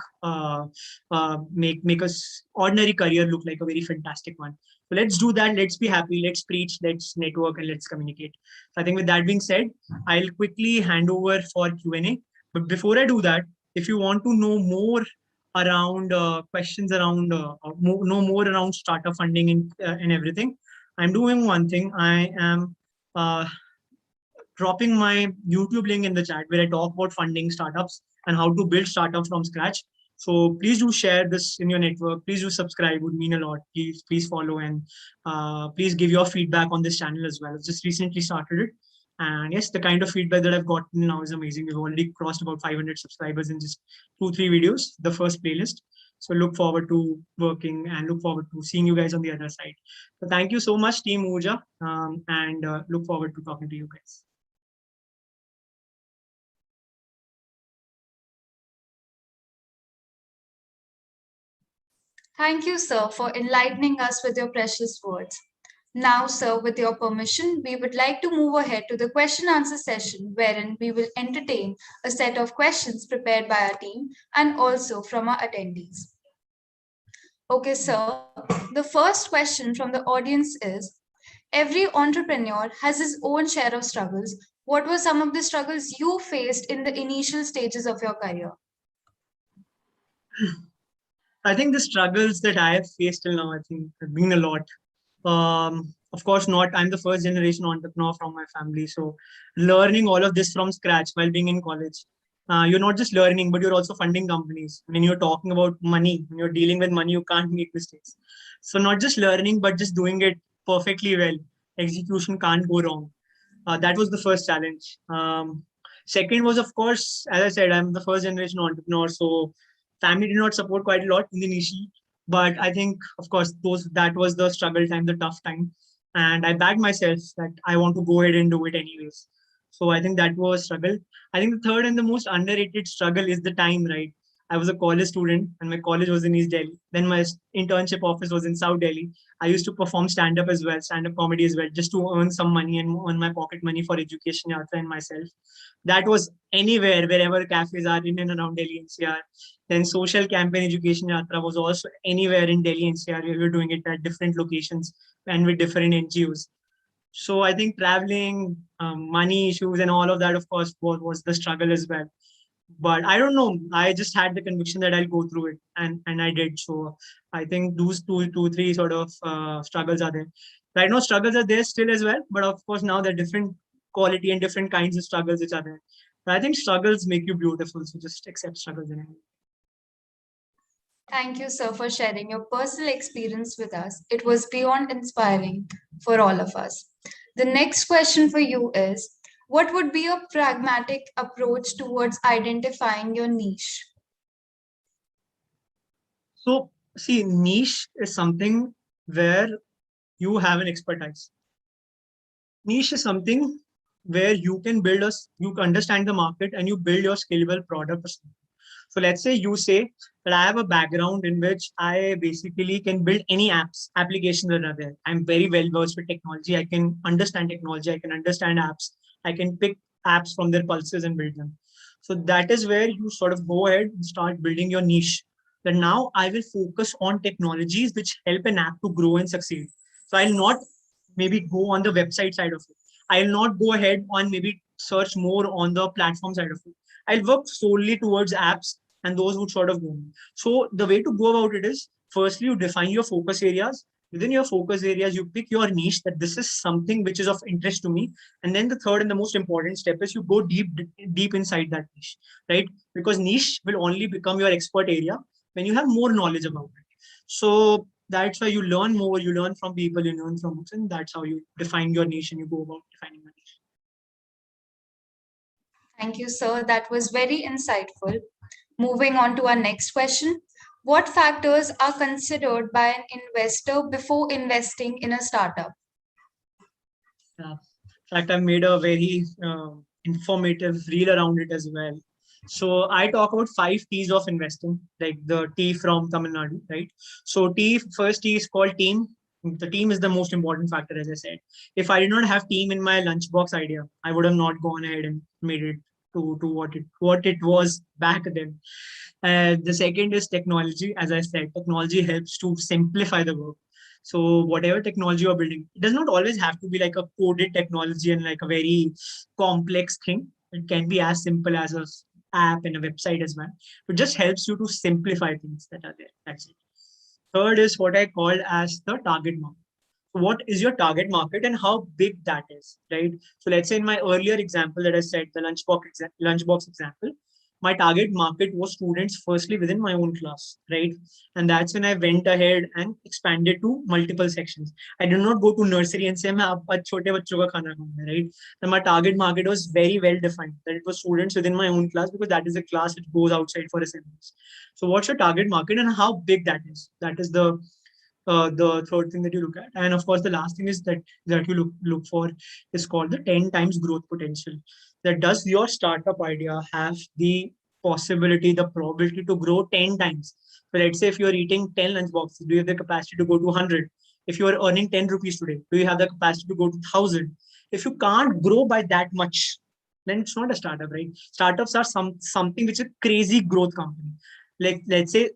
ordinary career look like a very fantastic one. So let's do that. Let's be happy. Let's preach. Let's network and let's communicate. So I think with that being said, I'll quickly hand over for Q&A. But before I do that, if you want to know more around questions around know more around startup funding and everything, I'm doing one thing. I am uh, dropping my YouTube link in the chat where I talk about funding startups and how to build startups from scratch. So please do share this in your network. Please do subscribe. Would mean a lot. Please follow and please give your feedback on this channel as well. I've just recently started it. And yes, the kind of feedback that I've gotten now is amazing. We've already crossed about 500 subscribers in just 2-3 videos, the first playlist. So look forward to working and look forward to seeing you guys on the other side. So thank you so much, Team Urja, and look forward to talking to you guys. Thank you, sir, for enlightening us with your precious words. Now, sir, with your permission, we would like to move ahead to the question answer session, wherein we will entertain a set of questions prepared by our team and also from our attendees. Okay, sir, the first question from the audience is, every entrepreneur has his own share of struggles. What were some of the struggles you faced in the initial stages of your career? I think the struggles that I have faced till now, I think have been a lot. Of course, not. I'm the first generation entrepreneur from my family. So learning all of this from scratch while being in college, you're not just learning, but you're also funding companies. When you're talking about money, when you're dealing with money, you can't make mistakes. So not just learning, but just doing it perfectly well. Execution can't go wrong. That was the first challenge. Second was, of course, as I said, I'm the first generation entrepreneur. So family did not support quite a lot in the initial, but I think, of course, that was the struggle time, the tough time. And I backed myself that I want to go ahead and do it anyways. So I think that was struggle. I think the third and the most underrated struggle is the time, right? I was a college student and my college was in East Delhi. Then my internship office was in South Delhi. I used to perform stand-up as well, stand-up comedy as well, just to earn some money and earn my pocket money for education yatra and myself. That was anywhere, wherever cafes are in and around Delhi NCR. Then social campaign education yatra was also anywhere in Delhi NCR. We were doing it at different locations and with different NGOs. So I think traveling, money issues and all of that, of course, was the struggle as well. But I don't know. I just had the conviction that I'll go through it, and I did. So I think those three sort of struggles are there. Right now, struggles are there still as well, but of course now there are different quality and different kinds of struggles which are there. But I think struggles make you beautiful. So just accept struggles in it. Thank you, sir, for sharing your personal experience with us. It was beyond inspiring for all of us. The next question for you is, what would be a pragmatic approach towards identifying your niche? So see, niche is something where you have an expertise. Niche is something where you can you understand the market and you build your scalable product. So let's say you say that I have a background in which I basically can build any applications that are there. I'm very well versed with technology. I can understand technology. I can understand apps. I can pick apps from their pulses and build them. So that is where you sort of go ahead and start building your niche. That now I will focus on technologies which help an app to grow and succeed. So I'll not maybe go on the website side of it. I'll not go ahead and maybe search more on the platform side of it. I'll work solely towards apps and those would sort of go. So the way to go about it is, firstly, you define your focus areas. Within your focus areas, you pick your niche that this is something which is of interest to me. And then the third and the most important step is you go deep inside that niche, right? Because niche will only become your expert area when you have more knowledge about it. So that's why you learn more, you learn from people, you learn from books, and that's how you define your niche and you go about defining your niche. Thank you, sir. That was very insightful. Moving on to our next question. What factors are considered by an investor before investing in a startup? In fact, I made a very informative reel around it as well. So I talk about 5 T's of investing, like the T from Tamil Nadu, right? So first T is called team. The team is the most important factor, as I said. If I did not have team in my lunchbox idea, I would have not gone ahead and made it to what it was back then. The second is technology. As I said, technology helps to simplify the work. So whatever technology you're building, it does not always have to be like a coded technology and like a very complex thing. It can be as simple as a app and a website as well. It just helps you to simplify things that are there. That's it. Third is what I called as the target market. What is your target market and how big that is, right? So let's say in my earlier example that I said, the lunchbox example, my target market was students firstly within my own class, right? And that's when I went ahead and expanded to multiple sections. I did not go to nursery and say, "मैं अब छोटे बच्चों का खाना खाऊंगा," right? And my target market was very well defined, that it was students within my own class because that is a class which goes outside for assemblies. So what's your target market and how big that is? That is the third thing that you look at. And of course, the last thing is that you look for is called the 10 times growth potential. That does your startup idea have the possibility, the probability to grow 10 times? So let's say if you're eating 10 lunch boxes, do you have the capacity to go to 100? If you are earning 10 rupees today, do you have the capacity to go to 1,000? If you can't grow by that much, then it's not a startup, right? Startups are something which is a crazy growth company. Like let's say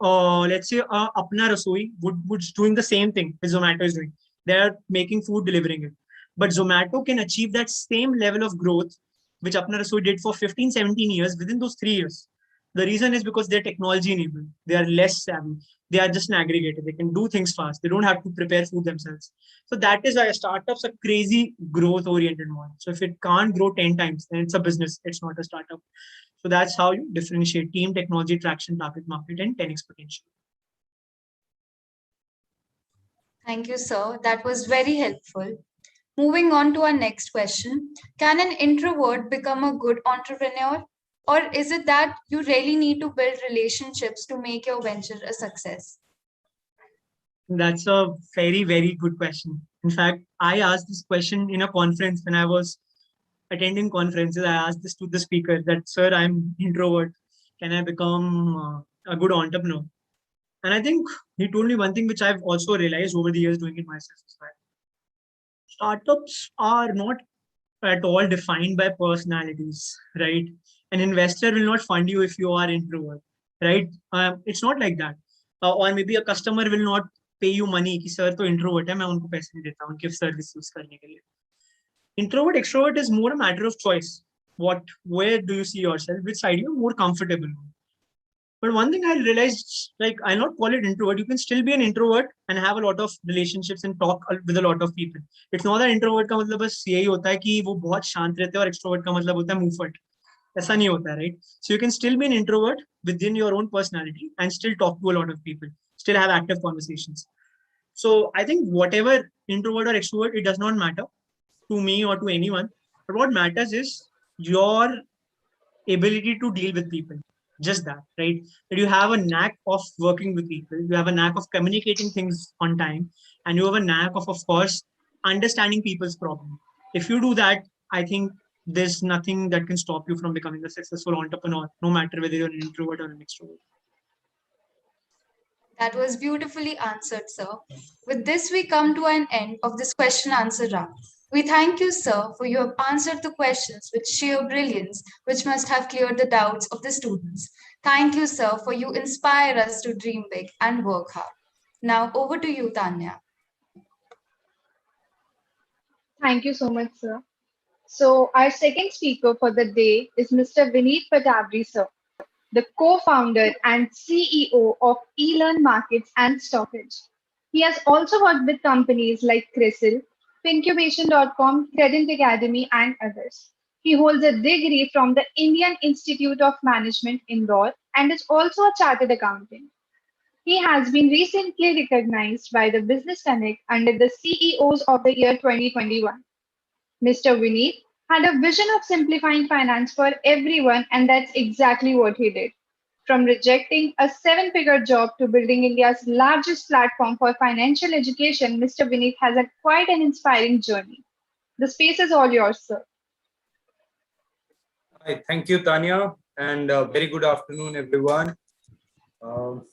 Apna Rasoi would doing the same thing as Zomato is doing. They are making food, delivering it. But Zomato can achieve that same level of growth which Apna Rasoi did for 15, 17 years within those 3 years. The reason is because they're technology enabled. They are less savvy. They are just an aggregator. They can do things fast. They don't have to prepare food themselves. So that is why startups are crazy growth oriented model. So if it can't grow 10 times, then it's a business. It's not a startup. So that's how you differentiate team, technology, traction, target market, and 10x potential. Thank you, sir. That was very helpful. Moving on to our next question. Can an introvert become a good entrepreneur? Or is it that you really need to build relationships to make your venture a success? That's a very, very good question. In fact, I asked this question in a conference when I was attending conferences. I asked this to the speaker that, "Sir, I'm introvert. Can I become a good entrepreneur?" And I think he told me one thing which I've also realized over the years doing it myself as well. Startups are not at all defined by personalities, right? An investor will not fund you if you are introvert, right? It's not like that. Or maybe a customer will not pay you money कि sir तो introvert है मैं उनको पैसे नहीं देता उनके service use करने के लिए. Introvert extrovert is more a matter of choice. Where do you see yourself? Which side you're more comfortable with? But one thing I realized, like I'll not call it introvert. You can still be an introvert and have a lot of relationships and talk with a lot of people. It's not that introvert का मतलब बस यही होता है कि वो बहुत शांत रहते हैं और extrovert का मतलब होता है मुंहफट. ऐसा नहीं होता है, right? So you can still be an introvert within your own personality and still talk to a lot of people, still have active conversations. So I think whatever introvert or extrovert, it does not matter to me or to anyone. But what matters is your ability to deal with people. Just that, right? That you have a knack of working with people, you have a knack of communicating things on time, and you have a knack of course, understanding people's problem. If you do that, I think there's nothing that can stop you from becoming a successful entrepreneur, no matter whether you're an introvert or an extrovert. That was beautifully answered, sir. With this, we come to an end of this question answer round. We thank you, sir, for you have answered the questions with sheer brilliance, which must have cleared the doubts of the students. Thank you, sir, for you inspire us to dream big and work hard. Now, over to you, Tanya. Thank you so much, sir. So, our second speaker for the day is Mr. Vineet Pattabri, sir, the co-founder and CEO of eLearn Markets and Stockage. He has also worked with companies like Crisil, Fincubation.com, Credit Academy, and others. He holds a degree from the Indian Institute of Management, Indore, and is also a chartered accountant. He has been recently recognized by the Business Connect under the CEOs of the year 2021. Mr. Vineet had a vision of simplifying finance for everyone, and that's exactly what he did. From rejecting a seven-figure job to building India's largest platform for financial education, Mr. Vineet has had quite an inspiring journey. The space is all yours, sir. Hi, thank you, Tanya, and very good afternoon, everyone. Um,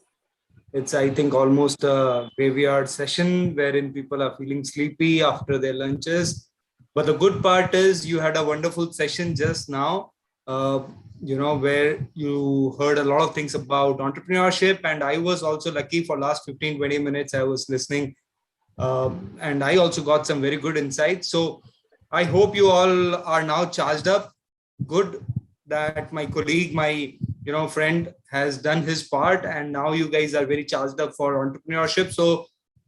it's, I think, almost a graveyard session wherein people are feeling sleepy after their lunches. But the good part is you had a wonderful session just now, where you heard a lot of things about entrepreneurship. And I was also lucky for last 15, 20 minutes, I was listening. And I also got some very good insights. So I hope you all are now charged up. Good that my colleague, my friend has done his part, and now you guys are very charged up for entrepreneurship. So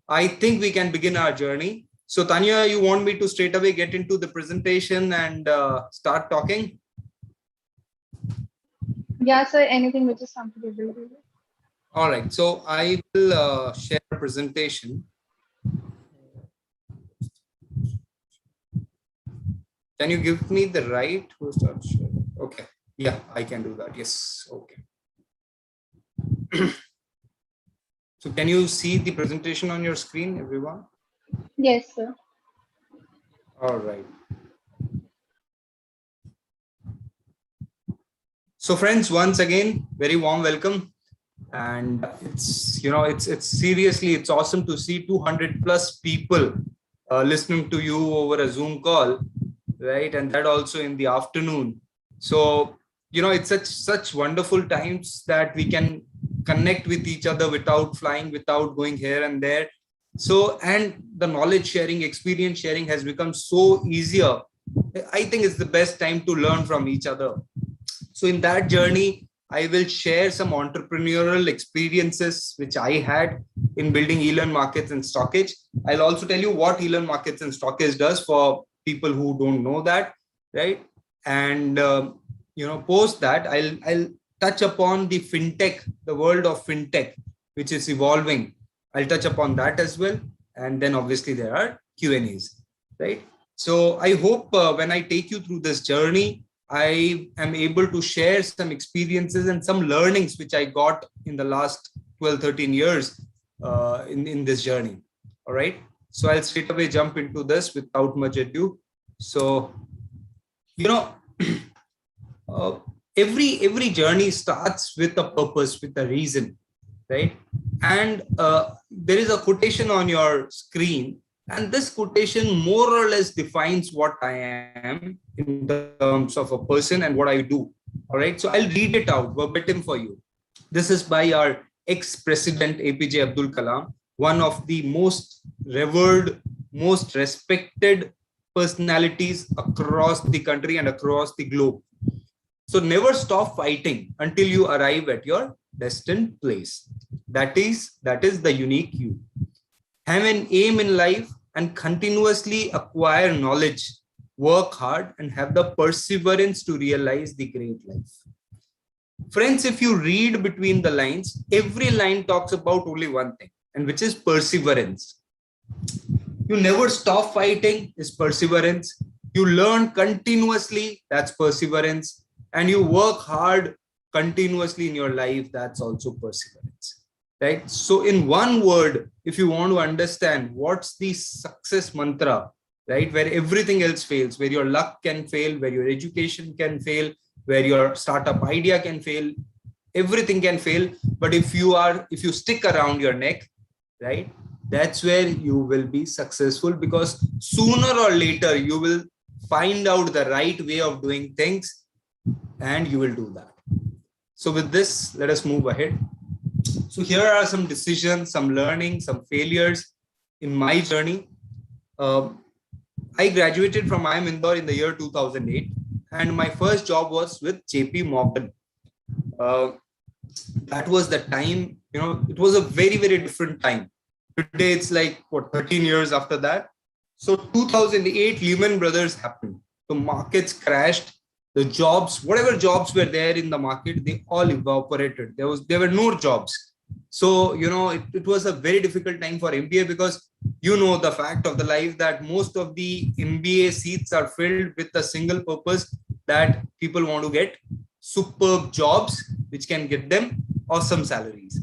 I think we can begin our journey. So Tanya, you want me to straight away get into the presentation and start talking? Yeah, sir, anything which is comfortable with you. All right, so I will share a presentation. Can you give me the right who starts sharing? Okay, yeah, I can do that. Yes, okay. So can you see the presentation on your screen, everyone? Yes, sir. All right. So friends, once again, very warm welcome. And it's, it's seriously, it's awesome to see 200 plus people listening to you over a Zoom call, right? And that also in the afternoon. So, it's such wonderful times that we can connect with each other without flying, without going here and there. So, and the knowledge sharing, experience sharing has become so easier. I think it's the best time to learn from each other. So in that journey, I will share some entrepreneurial experiences which I had in building e-learn markets and stockage. I'll also tell you what e-learn markets and stockage does for people who don't know that, right? And post that, I'll touch upon the fintech, the world of fintech, which is evolving. I'll touch upon that as well, and then obviously there are Q&As, right? So I hope when I take you through this journey, I am able to share some experiences and some learnings which I got in the last 12, 13 years in this journey. All right. So I'll straight away jump into this without much ado. So, every journey starts with a purpose, with a reason, right? And there is a quotation on your screen. And this quotation more or less defines what I am in terms of a person and what I do. All right. So I'll read it out verbatim for you. This is by our ex-president APJ Abdul Kalam, one of the most revered, most respected personalities across the country and across the globe. So never stop fighting until you arrive at your destined place. That is the unique you. Have an aim in life and continuously acquire knowledge, work hard, and have the perseverance to realize the great life. Friends, if you read between the lines, every line talks about only one thing, and which is perseverance. You never stop fighting is perseverance. You learn continuously, that's perseverance. And you work hard continuously in your life, that's also perseverance. Right? So in one word, if you want to understand what's the success mantra, right, where everything else fails, where your luck can fail, where your education can fail, where your startup idea can fail, everything can fail. But if you stick around your neck, right, that's where you will be successful, because sooner or later you will find out the right way of doing things and you will do that. So with this, let us move ahead. So here are some decisions, some learning, some failures in my journey. I graduated from IIM Indore in the year 2008, and my first job was with JP Morgan. That was the time, it was a very, very different time. Today, it's like, 13 years after that. So 2008, Lehman Brothers happened. The markets crashed. The jobs, whatever jobs were there in the market, they all evaporated. There were no jobs. So, it was a very difficult time for MBA because the fact of the life that most of the MBA seats are filled with a single purpose, that people want to get superb jobs which can get them awesome salaries,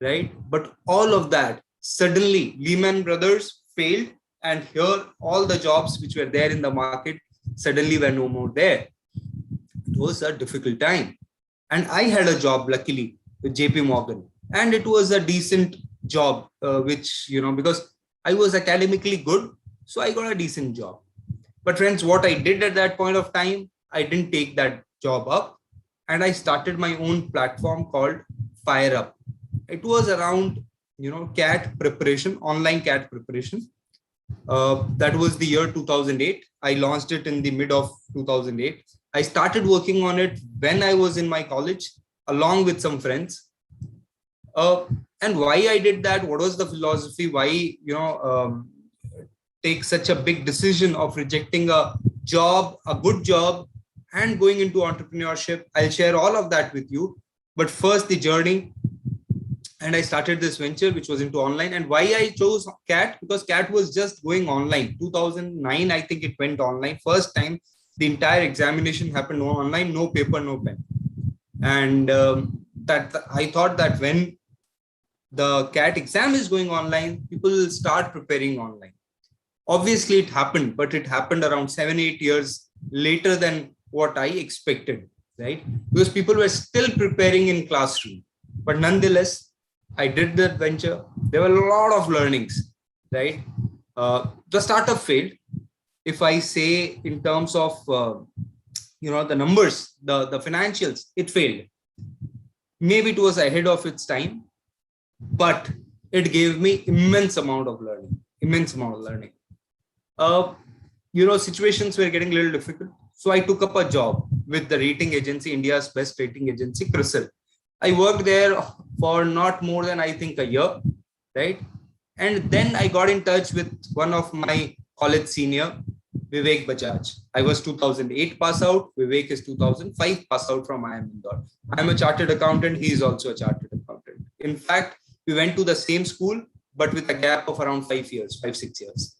right? But all of that, suddenly Lehman Brothers failed, and here all the jobs which were there in the market suddenly were no more there. It was a difficult time. And I had a job, luckily, with JP Morgan. And it was a decent job, which, because I was academically good, so I got a decent job. But friends, what I did at that point of time, I didn't take that job up. And I started my own platform called Fire Up. It was around, CAT preparation, online CAT preparation. That was the year 2008. I launched it in the mid of 2008. I started working on it when I was in my college, along with some friends. And why I did that, what was the philosophy, why, take such a big decision of rejecting a job, a good job, and going into entrepreneurship. I'll share all of that with you. But first, the journey. And I started this venture, which was into online. And why I chose CAT? Because CAT was just going online. 2009, I think it went online. First time, the entire examination happened online, no paper, no pen. And that I thought that when the CAT exam is going online, people will start preparing online. Obviously, it happened, but it happened around 7-8 years later than what I expected, right? Because people were still preparing in classroom. But nonetheless, I did that venture. There were a lot of learnings, right? The startup failed. If I say in terms of, the numbers, the financials, it failed. Maybe it was ahead of its time, but it gave me immense amount of learning. Situations were getting a little difficult. So I took up a job with the rating agency, India's best rating agency, CRISIL. I worked there for not more than, I think, a year, right? And then I got in touch with one of my college senior, Vivek Bajaj. I was 2008 pass out. Vivek is 2005 pass out from IIM Indore. I'm a chartered accountant. He is also a chartered accountant. In fact, we went to the same school, but with a gap of around 5 years, 5-6 years.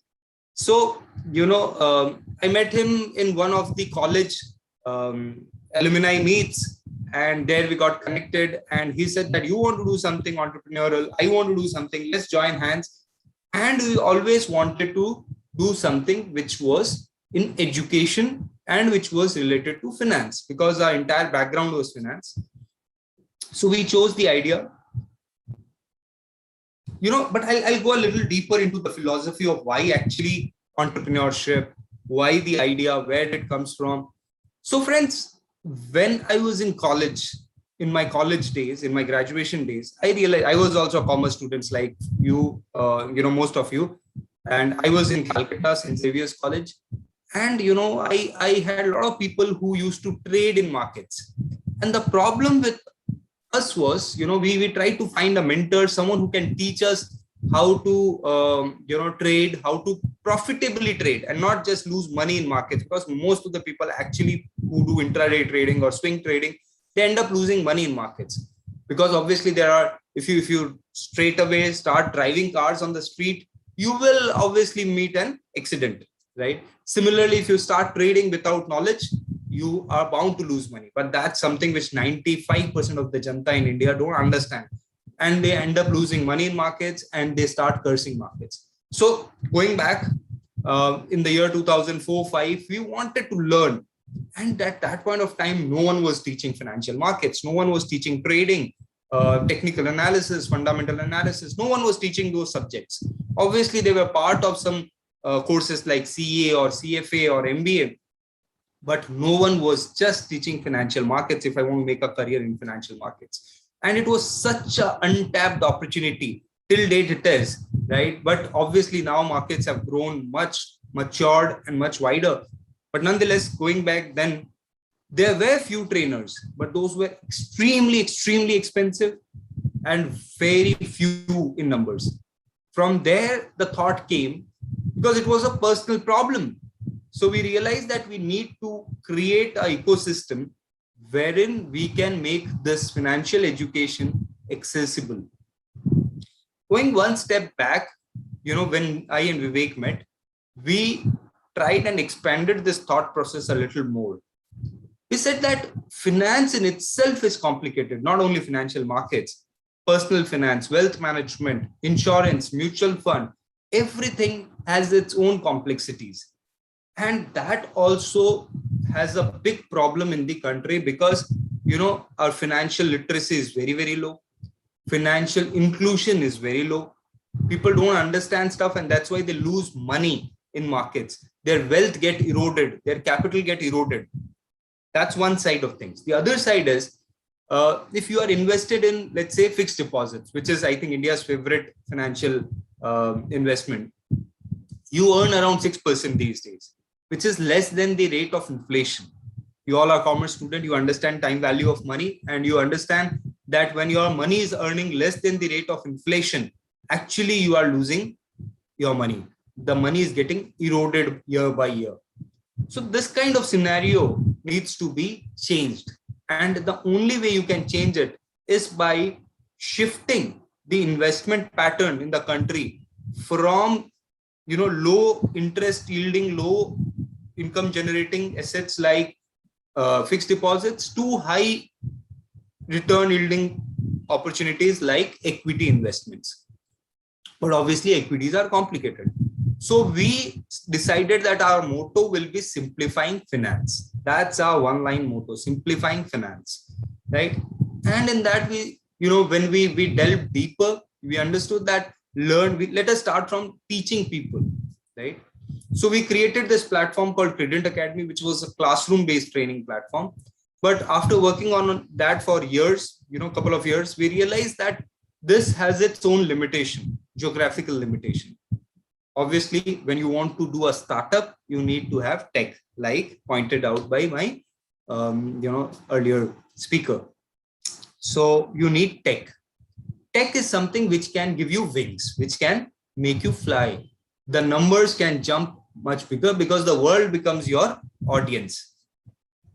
So, I met him in one of the college alumni meets. And there we got connected, and he said that you want to do something entrepreneurial, I want to do something, let's join hands. And we always wanted to do something which was in education and which was related to finance, because our entire background was finance. So we chose the idea, but I'll go a little deeper into the philosophy of why actually entrepreneurship, why the idea, where it comes from. So friends, when I was in college, in my college days, in my graduation days, I realized I was also a commerce student like you, most of you. And I was in Calcutta, St. Xavier's College. And, I had a lot of people who used to trade in markets. And the problem with us was, we tried to find a mentor, someone who can teach us how to, trade, how to profitably trade and not just lose money in markets, because most of the people actually who do intraday trading or swing trading, they end up losing money in markets. Because obviously if you straight away start driving cars on the street, you will obviously meet an accident, right? Similarly, if you start trading without knowledge, you are bound to lose money. But that's something which 95% of the Janta in India don't understand. And they end up losing money in markets and they start cursing markets. So going back in the year 2004-05, we wanted to learn. And at that point of time, no one was teaching financial markets. No one was teaching trading, technical analysis, fundamental analysis. No one was teaching those subjects. Obviously, they were part of some courses like CA or CFA or MBA. But no one was just teaching financial markets if I want to make a career in financial markets. And it was such an untapped opportunity. Till date it is, right? But obviously now markets have grown much, matured and much wider. But nonetheless, going back then, there were few trainers, but those were extremely, extremely expensive and very few in numbers. From there, the thought came, because it was a personal problem. So we realized that we need to create an ecosystem wherein we can make this financial education accessible. Going one step back, when I and Vivek met, we tried and expanded this thought process a little more. We said that finance in itself is complicated, not only financial markets, personal finance, wealth management, insurance, mutual fund, everything has its own complexities. And that also has a big problem in the country because, our financial literacy is very, very low. Financial inclusion is very low. People don't understand stuff, and that's why they lose money in markets. Their wealth get eroded, their capital get eroded. That's one side of things. The other side is, if you are invested in, let's say, fixed deposits, which is, I think, India's favorite financial investment, you earn around 6% these days, which is less than the rate of inflation. You all are commerce student, you understand time value of money, and you understand that when your money is earning less than the rate of inflation, actually you are losing your money. The money is getting eroded year by year. So this kind of scenario needs to be changed. And the only way you can change it is by shifting the investment pattern in the country from, low interest yielding, low income generating assets like fixed deposits to high return yielding opportunities like equity investments. But obviously equities are complicated. So we decided that our motto will be simplifying finance. That's our one line motto, simplifying finance, right? And in that when we delved deeper, we understood that let us start from teaching people, right? So we created this platform called Credent Academy, which was a classroom based training platform. But after working on that for years, couple of years, we realized that this has its own limitation, geographical limitation. Obviously, when you want to do a startup, you need to have tech, like pointed out by my earlier speaker. So you need tech. Tech is something which can give you wings, which can make you fly. The numbers can jump much bigger because the world becomes your audience.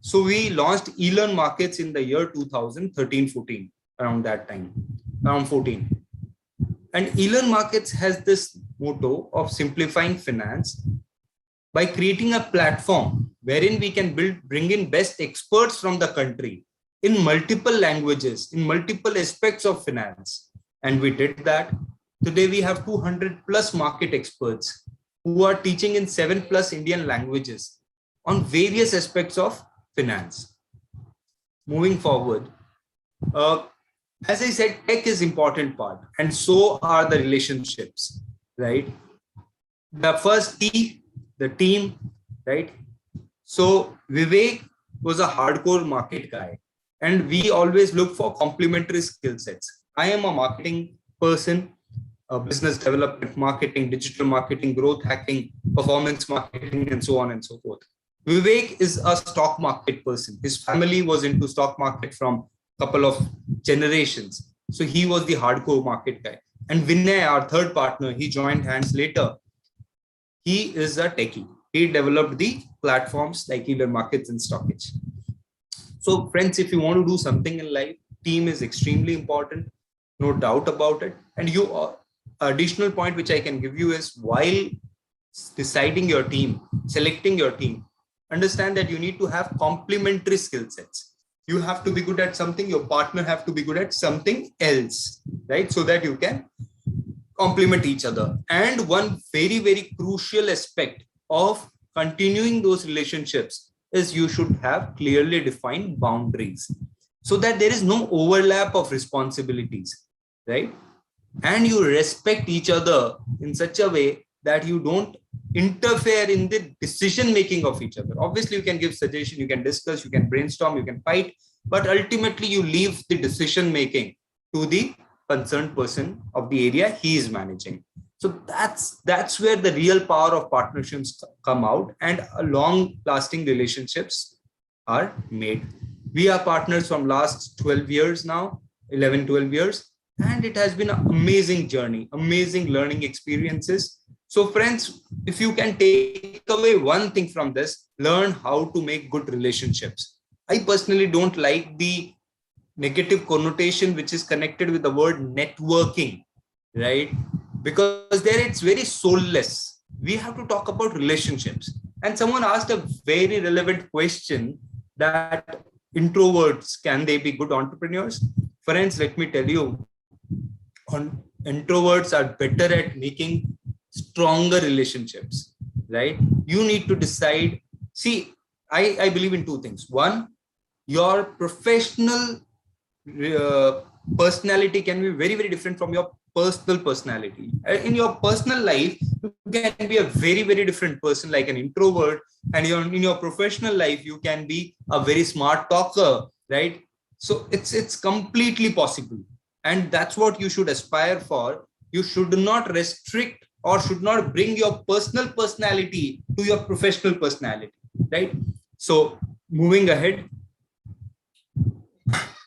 So we launched eLearn Markets in the year 2013-14, around that time, around 14. And eLearn Markets has this motto of simplifying finance by creating a platform wherein we can bring in best experts from the country in multiple languages, in multiple aspects of finance. And we did that. Today we have 200 plus market experts who are teaching in 7 plus Indian languages on various aspects of finance. Moving forward, as I said, tech is important part, and so are the relationships, right? The first T, the team, right? So Vivek was a hardcore market guy, and we always look for complementary skill sets. I am a marketing person, business development, marketing, digital marketing, growth hacking, performance marketing, and so on and so forth. Vivek is a stock market person. His family was into stock market from a couple of generations. So he was the hardcore market guy. And Vinay, our third partner, he joined hands later. He is a techie. He developed the platforms like eLearn Markets and Stockage. So friends, if you want to do something in life, team is extremely important, no doubt about it. And additional point which I can give you is, while deciding your team, selecting your team, understand that you need to have complementary skill sets. You have to be good at something, your partner have to be good at something else, right? So that you can complement each other. And one very, very crucial aspect of continuing those relationships is you should have clearly defined boundaries so that there is no overlap of responsibilities, right? And you respect each other in such a way that you don't interfere in the decision making of each other. Obviously, you can give suggestion, you can discuss, you can brainstorm, you can fight, but ultimately you leave the decision making to the concerned person of the area he is managing. So that's where the real power of partnerships come out, and long lasting relationships are made. We are partners from last 12 years now, 11, 12 years, and it has been an amazing journey, amazing learning experiences. So friends, if you can take away one thing from this, learn how to make good relationships. I personally don't like the negative connotation which is connected with the word networking. right? Because there it's very soulless. We have to talk about relationships. And someone asked a very relevant question that introverts, can they be good entrepreneurs? Friends, let me tell you, introverts are better at making stronger relationships, right? You need to decide. See, I believe in two things. One, your professional personality can be very, very different from your personal personality. In your personal life, you can be a very, very different person, like an introvert, and in your professional life, you can be a very smart talker, right? So it's completely possible, and that's what you should aspire for. You should not restrict or should not bring your personal personality to your professional personality, right? So moving ahead,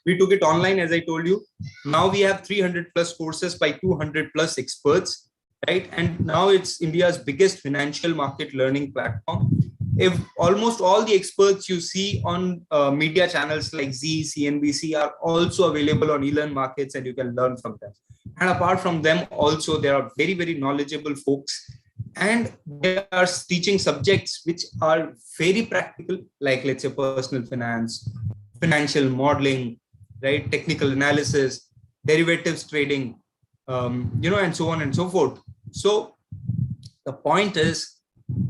we took it online, as I told you. Now we have 300 plus courses by 200 plus experts, right? And now it's India's biggest financial market learning platform. If almost all the experts you see on media channels like Z, CNBC are also available on e-learn markets, and you can learn from them. And apart from them, also there are very, very knowledgeable folks, and they are teaching subjects which are very practical, like let's say personal finance, financial modeling, right? Technical analysis, derivatives trading, and so on and so forth. So the point is,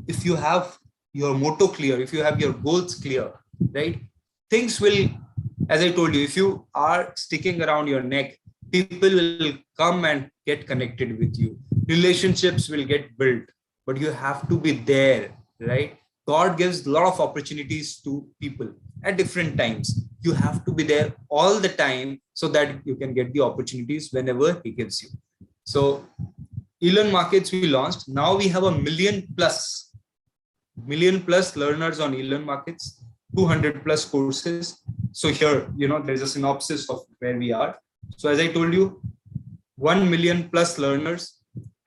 if you have your motto clear, if you have your goals clear, right? Things will, as I told you, if you are sticking around your neck, people will come and get connected with you. Relationships will get built, but you have to be there, right? God gives a lot of opportunities to people at different times. You have to be there all the time so that you can get the opportunities whenever he gives you. So e-learn markets we launched. Now we have a million plus learners on e-learn markets, 200 plus courses. So here, there's a synopsis of where we are. So as I told you, 1 million plus learners,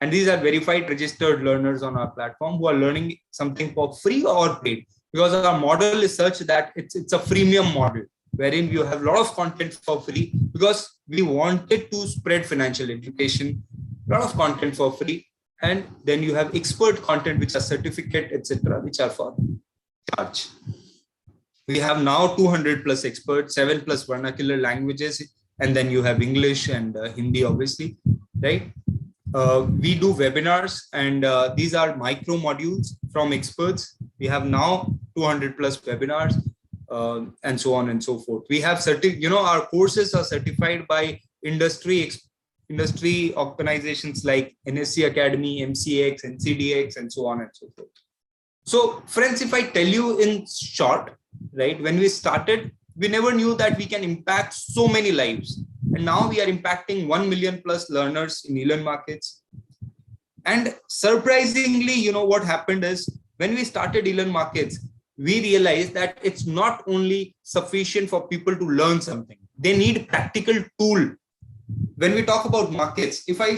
and these are verified registered learners on our platform who are learning something for free or paid, because our model is such that it's a freemium model wherein you have a lot of content for free, because we wanted to spread financial education, a lot of content for free. And then you have expert content, which are certificate, etc., which are for charge. We have now 200 plus experts, 7 plus vernacular languages, and then you have English and Hindi, obviously, right? We do webinars, and these are micro modules from experts. We have now 200 plus webinars, and so on and so forth. We have our courses are certified by industry organizations like NSC Academy, MCX, NCDX, and so on and so forth. So friends, if I tell you in short, right, when we started, we never knew that we can impact so many lives. And now we are impacting 1 million plus learners in e-learn markets. And surprisingly, what happened is, when we started e-learn markets, we realized that it's not only sufficient for people to learn something. They need practical tool. When we talk about markets, if I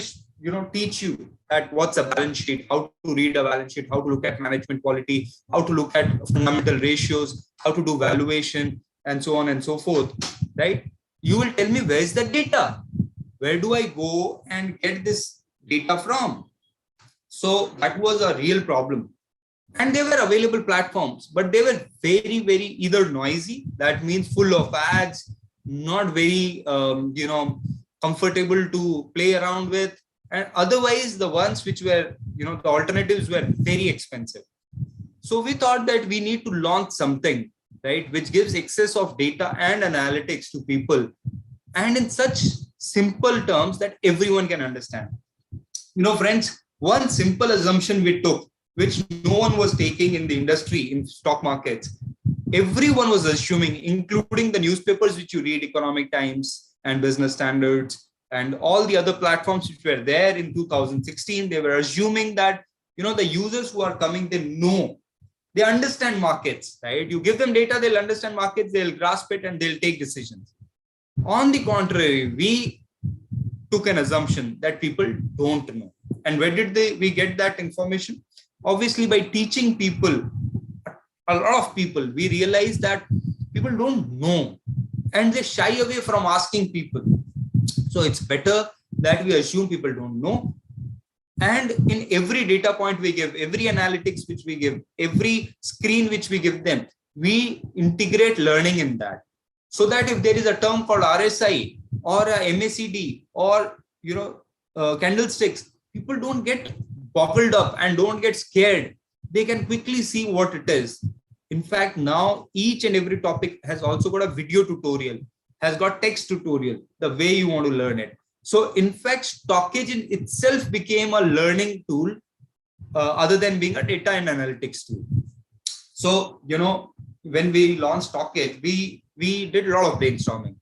teach you that what's a balance sheet, how to read a balance sheet, how to look at management quality, how to look at fundamental ratios, how to do valuation, and so on and so forth, right? You will tell me, where's the data? Where do I go and get this data from? So that was a real problem. And they were available platforms, but they were very, very either noisy, that means full of ads, not very, comfortable to play around with. And otherwise, the ones which were, the alternatives were very expensive. So we thought that we need to launch something, right, which gives access of data and analytics to people, and in such simple terms that everyone can understand. Friends, one simple assumption we took, which no one was taking in the industry, in stock markets, everyone was assuming, including the newspapers which you read, Economic Times and Business Standards, and all the other platforms which were there in 2016, they were assuming that, the users who are coming, they understand markets, right? You give them data, they'll understand markets, they'll grasp it, and they'll take decisions. On the contrary, we took an assumption that people don't know. And where did we get that information? Obviously, by teaching people, a lot of people, we realized that people don't know, and they shy away from asking people. So it's better that we assume people don't know. And in every data point we give, every analytics which we give, every screen which we give them, we integrate learning in that. So that if there is a term called RSI or a MACD or candlesticks, people don't get boggled up and don't get scared. They can quickly see what it is. In fact, now each and every topic has also got a video tutorial, has got text tutorial, the way you want to learn it. So in fact, stockage in itself became a learning tool other than being a data and analytics tool. So, when we launched stockage, we did a lot of brainstorming,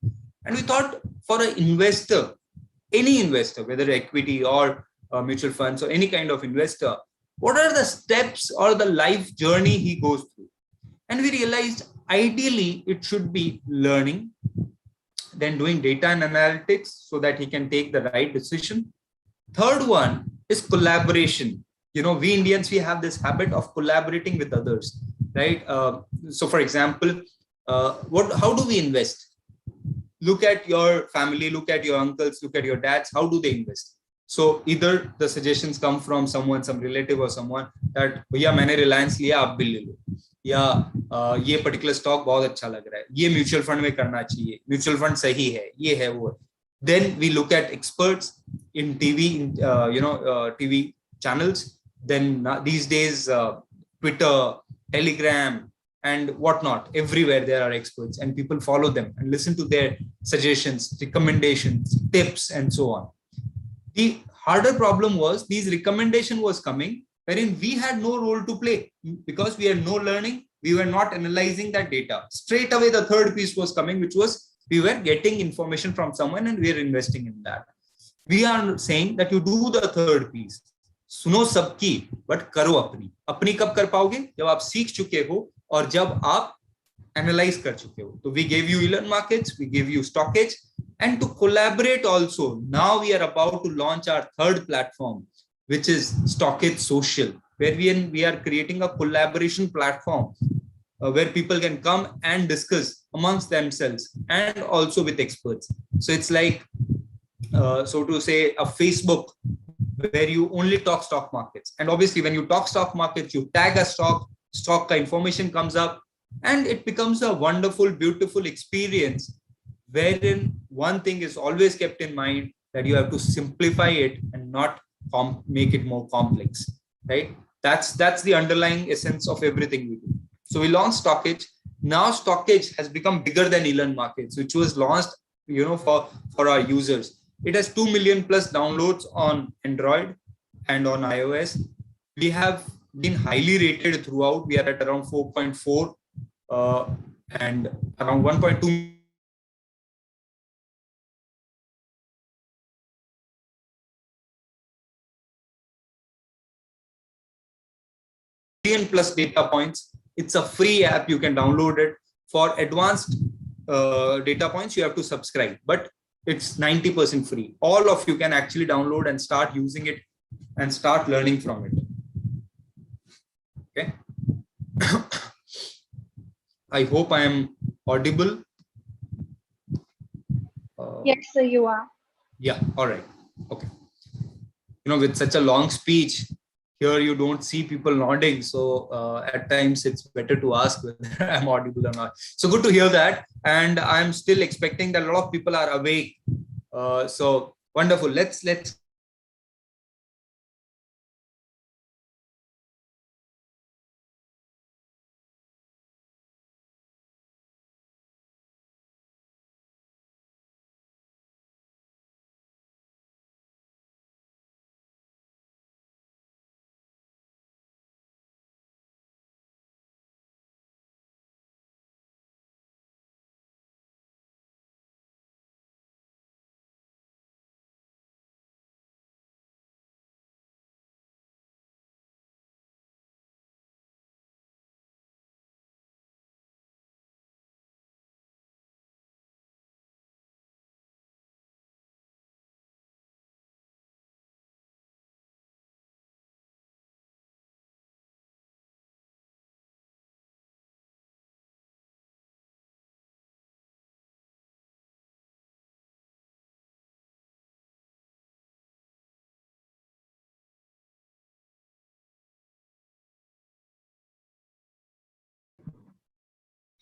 and we thought for an investor, any investor, whether equity or mutual funds or any kind of investor, what are the steps or the life journey he goes through? And we realized ideally it should be learning, then doing data and analytics so that he can take the right decision. Third one is collaboration. We Indians, we have this habit of collaborating with others, right? So for example, how do we invest? Look at your family, look at your uncles, look at your dads. How do they invest? So either the suggestions come from someone, some relative or someone that, भैया मैंने Reliance लिया, आप भी ले लो, या ये particular stock बहुत अच्छा लग रहा है, ये म्यूचुअल फंड में करना चाहिए, म्यूचुअल फंड सही है, ये है वो है. Then we look at experts in TV, TV channels. Then these days, Twitter, Telegram, and whatnot, everywhere there are experts, and people follow them and listen to their suggestions, recommendations, tips, and so on. The harder problem was these recommendation was coming wherein we had no role to play because we had no learning. We were not analyzing that data. Straight away, the third piece was coming, which was we were getting information from someone and we are investing in that. We are saying that you do the third piece. सुनो सबकी, but करो अपनी. अपनी कब कर पाओगे? जब आप सीख चुके हो और जब आप analyze कर चुके हो. So we gave you e-learn markets, we gave you stockage, and to collaborate also. Now we are about to launch our third platform, which is Stockage Social, where we are creating a collaboration platform where people can come and discuss amongst themselves and also with experts. So it's like, so to say, a Facebook where you only talk stock markets. And obviously, when you talk stock markets, you tag a stock information comes up, and it becomes a wonderful, beautiful experience wherein one thing is always kept in mind, that you have to simplify it and not make it more complex, right? That's the underlying essence of everything we do. So we launched Stockage. Now Stockage has become bigger than e-learn markets, which was launched, for our users. It has 2 million plus downloads on Android and on iOS. We have been highly rated throughout. We are at around 4.4 and around 1.2 million plus data points. It's a free app. You can download it. For advanced data points, you have to subscribe, but it's 90% free. All of you can actually download and start using it and start learning from it. Okay. I hope I am audible. Yes, sir, you are. Yeah. All right. Okay. With such a long speech, here you don't see people nodding. So at times it's better to ask whether I'm audible or not. So good to hear that. And I'm still expecting that a lot of people are awake. So wonderful. Let's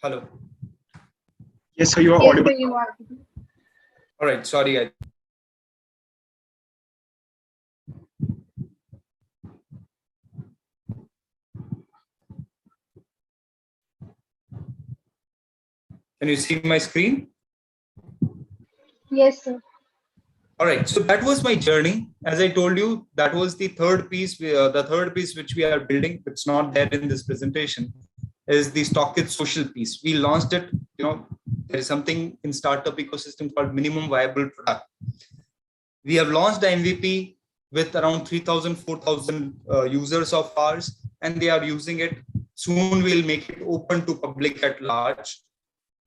Hello. Yes, sir, you are Yes, audible. sir, you are. All right. Sorry. Can you see my screen? Yes, sir. All right. So that was my journey. As I told you, that was the third piece. The third piece which we are building, it's not there in this presentation, is the Stockit social piece. We launched it. There is something in startup ecosystem called minimum viable product. We have launched the MVP with around 3,000, 4,000 users of ours, and they are using it. Soon we'll make it open to public at large.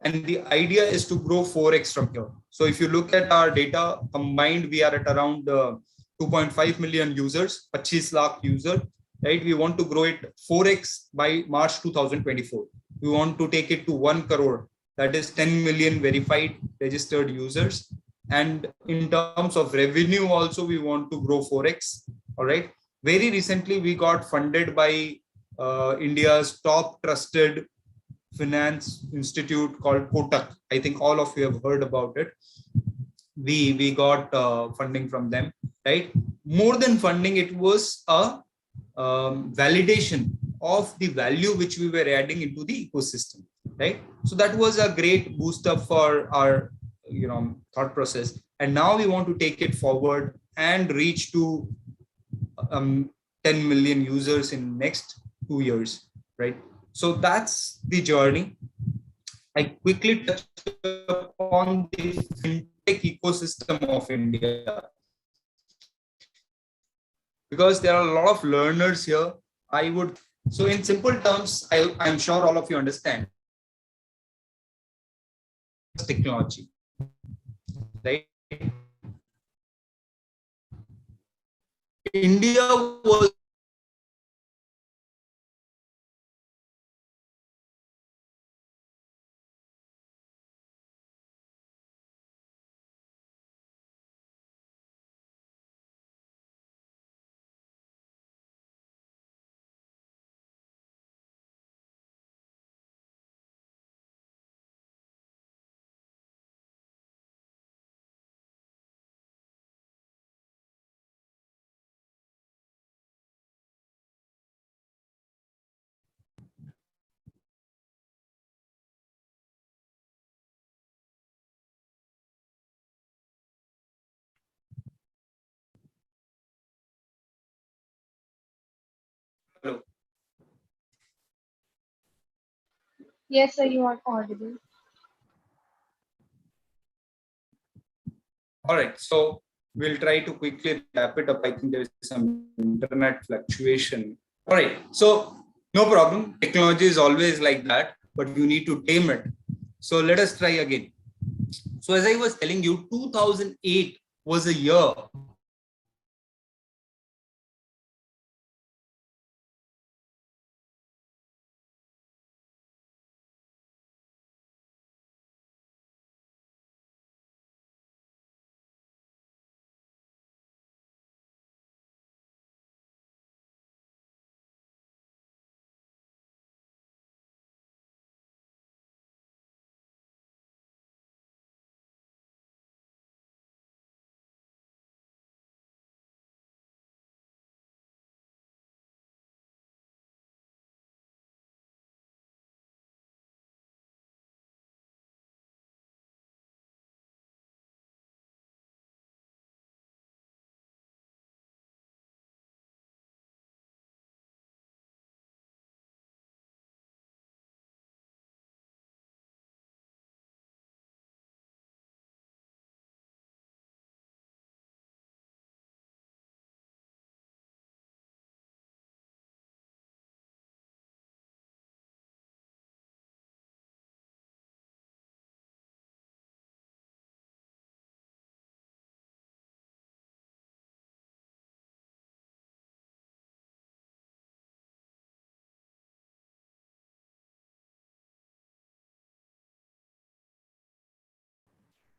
And the idea is to grow 4x from here. So if you look at our data combined, we are at around 2.5 million users, 25 lakh user, right? We want to grow it 4x by March 2024. We want to take it to 1 crore. That is 10 million verified registered users. And in terms of revenue also, we want to grow 4x. All right. Very recently, we got funded by India's top trusted finance institute called Kotak. I think all of you have heard about it. We got funding from them, right? More than funding, it was a validation of the value which we were adding into the ecosystem, right? So that was a great boost up for our thought process. And now we want to take it forward and reach to 10 million users in next 2 years, right? So that's the journey. I quickly touch upon the fintech ecosystem of India because there are a lot of learners here. So in simple terms, I'm sure all of you understand technology, right? India was hello. Yes, sir, you are audible. All right, so we'll try to quickly wrap it up. I think there is some internet fluctuation. All right, so no problem. Technology is always like that, but you need to tame it. So let us try again. So as I was telling you, 2008 was a year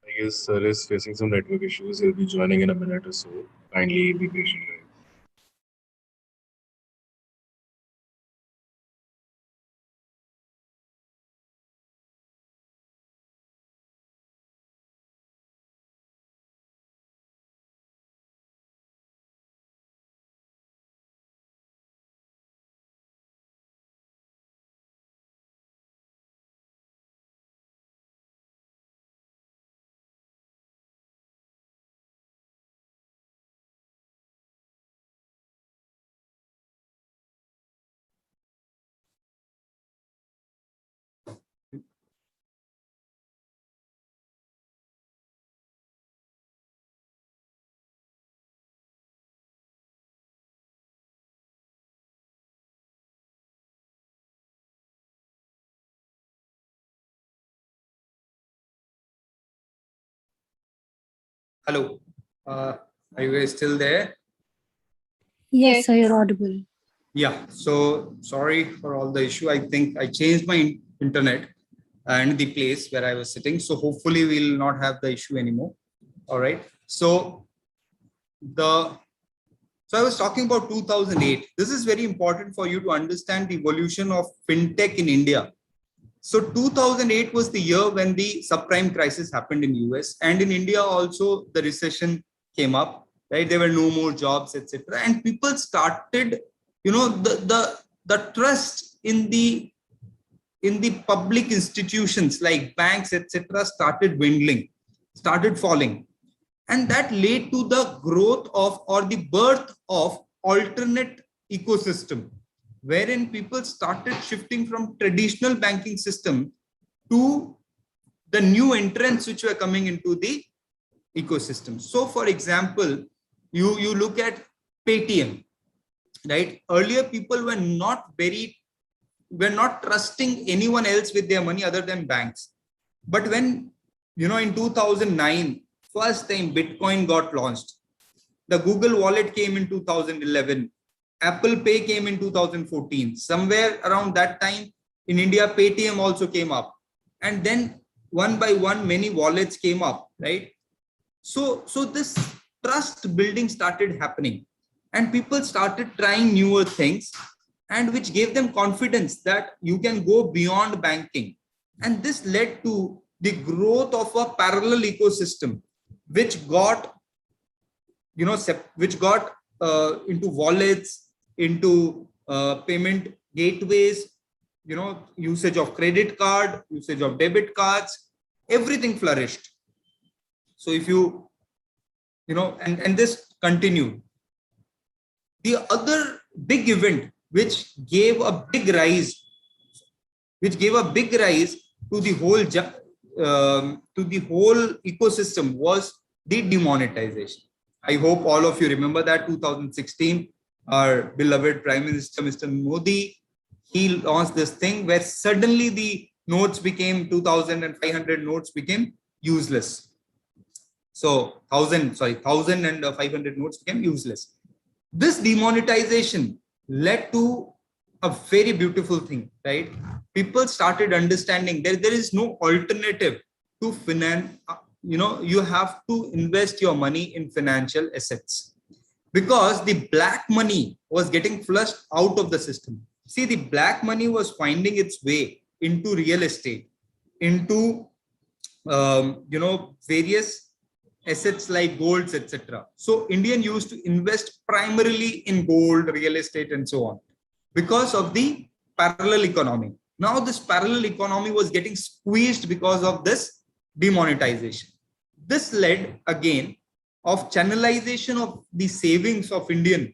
I guess sir is facing some network issues. He'll be joining in a minute or so. Kindly be patient, guys. Hello. Are you guys still there? Yes. Sir, you're audible. Yeah. So sorry for all the issue. I think I changed my internet and the place where I was sitting. So hopefully we'll not have the issue anymore. All right. So I was talking about 2008. This is very important for you to understand the evolution of fintech in India. So 2008 was the year when the subprime crisis happened in US, and in India also the recession came up, right? There were no more jobs, etc. And people started, the trust in the public institutions like banks, etc., started dwindling, started falling. And that led to the growth of, or the birth of, alternate ecosystem, wherein people started shifting from traditional banking system to the new entrants which were coming into the ecosystem. So for example, you look at Paytm, right? Earlier people were not trusting anyone else with their money other than banks. But when, in 2009, first time Bitcoin got launched, the Google wallet came in 2011, Apple Pay came in 2014. Somewhere around that time in India, Paytm also came up. And then one by one, many wallets came up, right? So this trust building started happening, and people started trying newer things, and which gave them confidence that you can go beyond banking. And this led to the growth of a parallel ecosystem, which got, into wallets, into payment gateways, usage of credit card, usage of debit cards, everything flourished. So if and this continued. The other big event which gave a big rise to the whole ecosystem was the demonetization. I hope all of you remember that 2016, our beloved Prime Minister, Mr. Modi, he launched this thing where suddenly the notes became 2,500 notes became useless. So 1,500 notes became useless. This demonetization led to a very beautiful thing, right? People started understanding that there is no alternative to finance. You have to invest your money in financial assets, because the black money was getting flushed out of the system. See, the black money was finding its way into real estate, into various assets like golds, etc. So Indian used to invest primarily in gold, real estate, and so on, because of the parallel economy. Now this parallel economy was getting squeezed because of this demonetization. This led again of channelization of the savings of Indian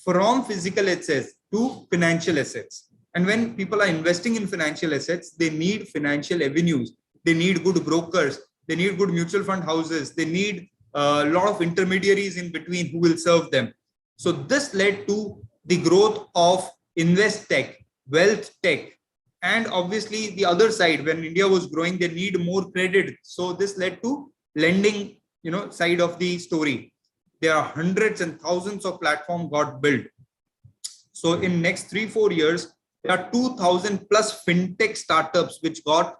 from physical assets to financial assets. And when people are investing in financial assets, they need financial avenues. They need good brokers. They need good mutual fund houses. They need a lot of intermediaries in between who will serve them. So this led to the growth of invest tech, wealth tech, and obviously the other side, when India was growing, they need more credit. So this led to lending, side of the story. There are hundreds and thousands of platforms got built. So in next 3-4 years, there are 2,000 plus fintech startups which got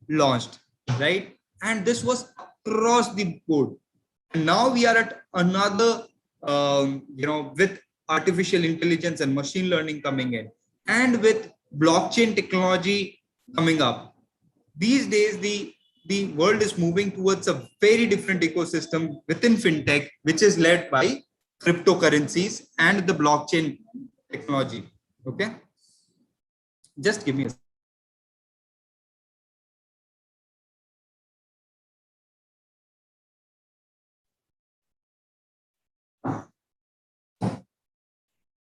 launched, right? And this was across the board. And now we are at another, with artificial intelligence and machine learning coming in, and with blockchain technology coming up. These days, the world is moving towards a very different ecosystem within fintech, which is led by cryptocurrencies and the blockchain technology. Okay, just give me a.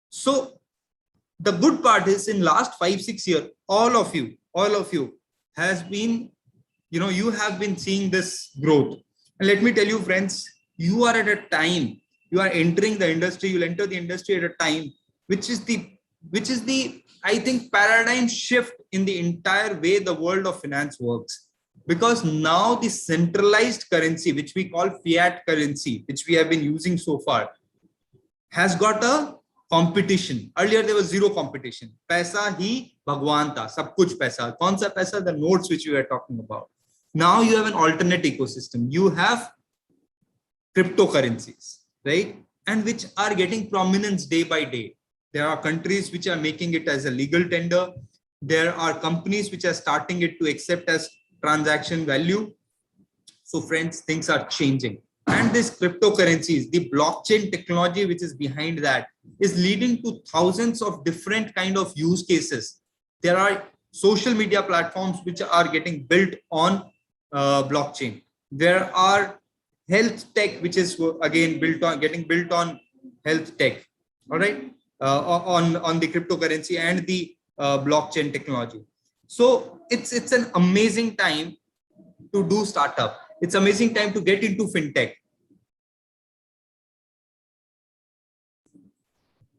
So the good part is, in last 5-6 years, all of you has been, you have been seeing this growth. And let me tell you, friends, you are at a time, you are entering the industry, you'll enter the industry at a time, which is the, I think, paradigm shift in the entire way the world of finance works. because now the centralized currency, which we call fiat currency, which we have been using so far, has got a competition. Earlier there was zero competition. Paisa hi bhagwan tha, sab kuch paisa. Kaun sa paisa? The notes which we were talking about. Now you have an alternate ecosystem. You have cryptocurrencies, right? And which are getting prominence day by day. There are countries which are making it as a legal tender. There are companies which are starting it to accept as transaction value. So friends, things are changing. And this cryptocurrencies, the blockchain technology which is behind that, is leading to thousands of different kind of use cases. There are social media platforms which are getting built on blockchain. There are health tech which is again getting built on health tech. All right, on the cryptocurrency and the blockchain technology. So it's an amazing time to do startup. It's amazing time to get into fintech,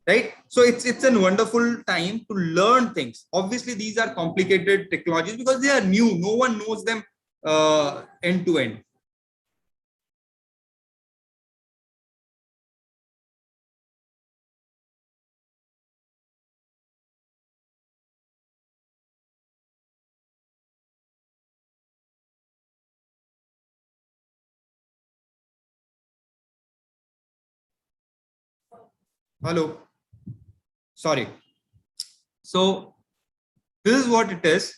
right? So it's a wonderful time to learn things. Obviously, these are complicated technologies because they are new. No one knows them end to end. Hello. Sorry. So this is what it is.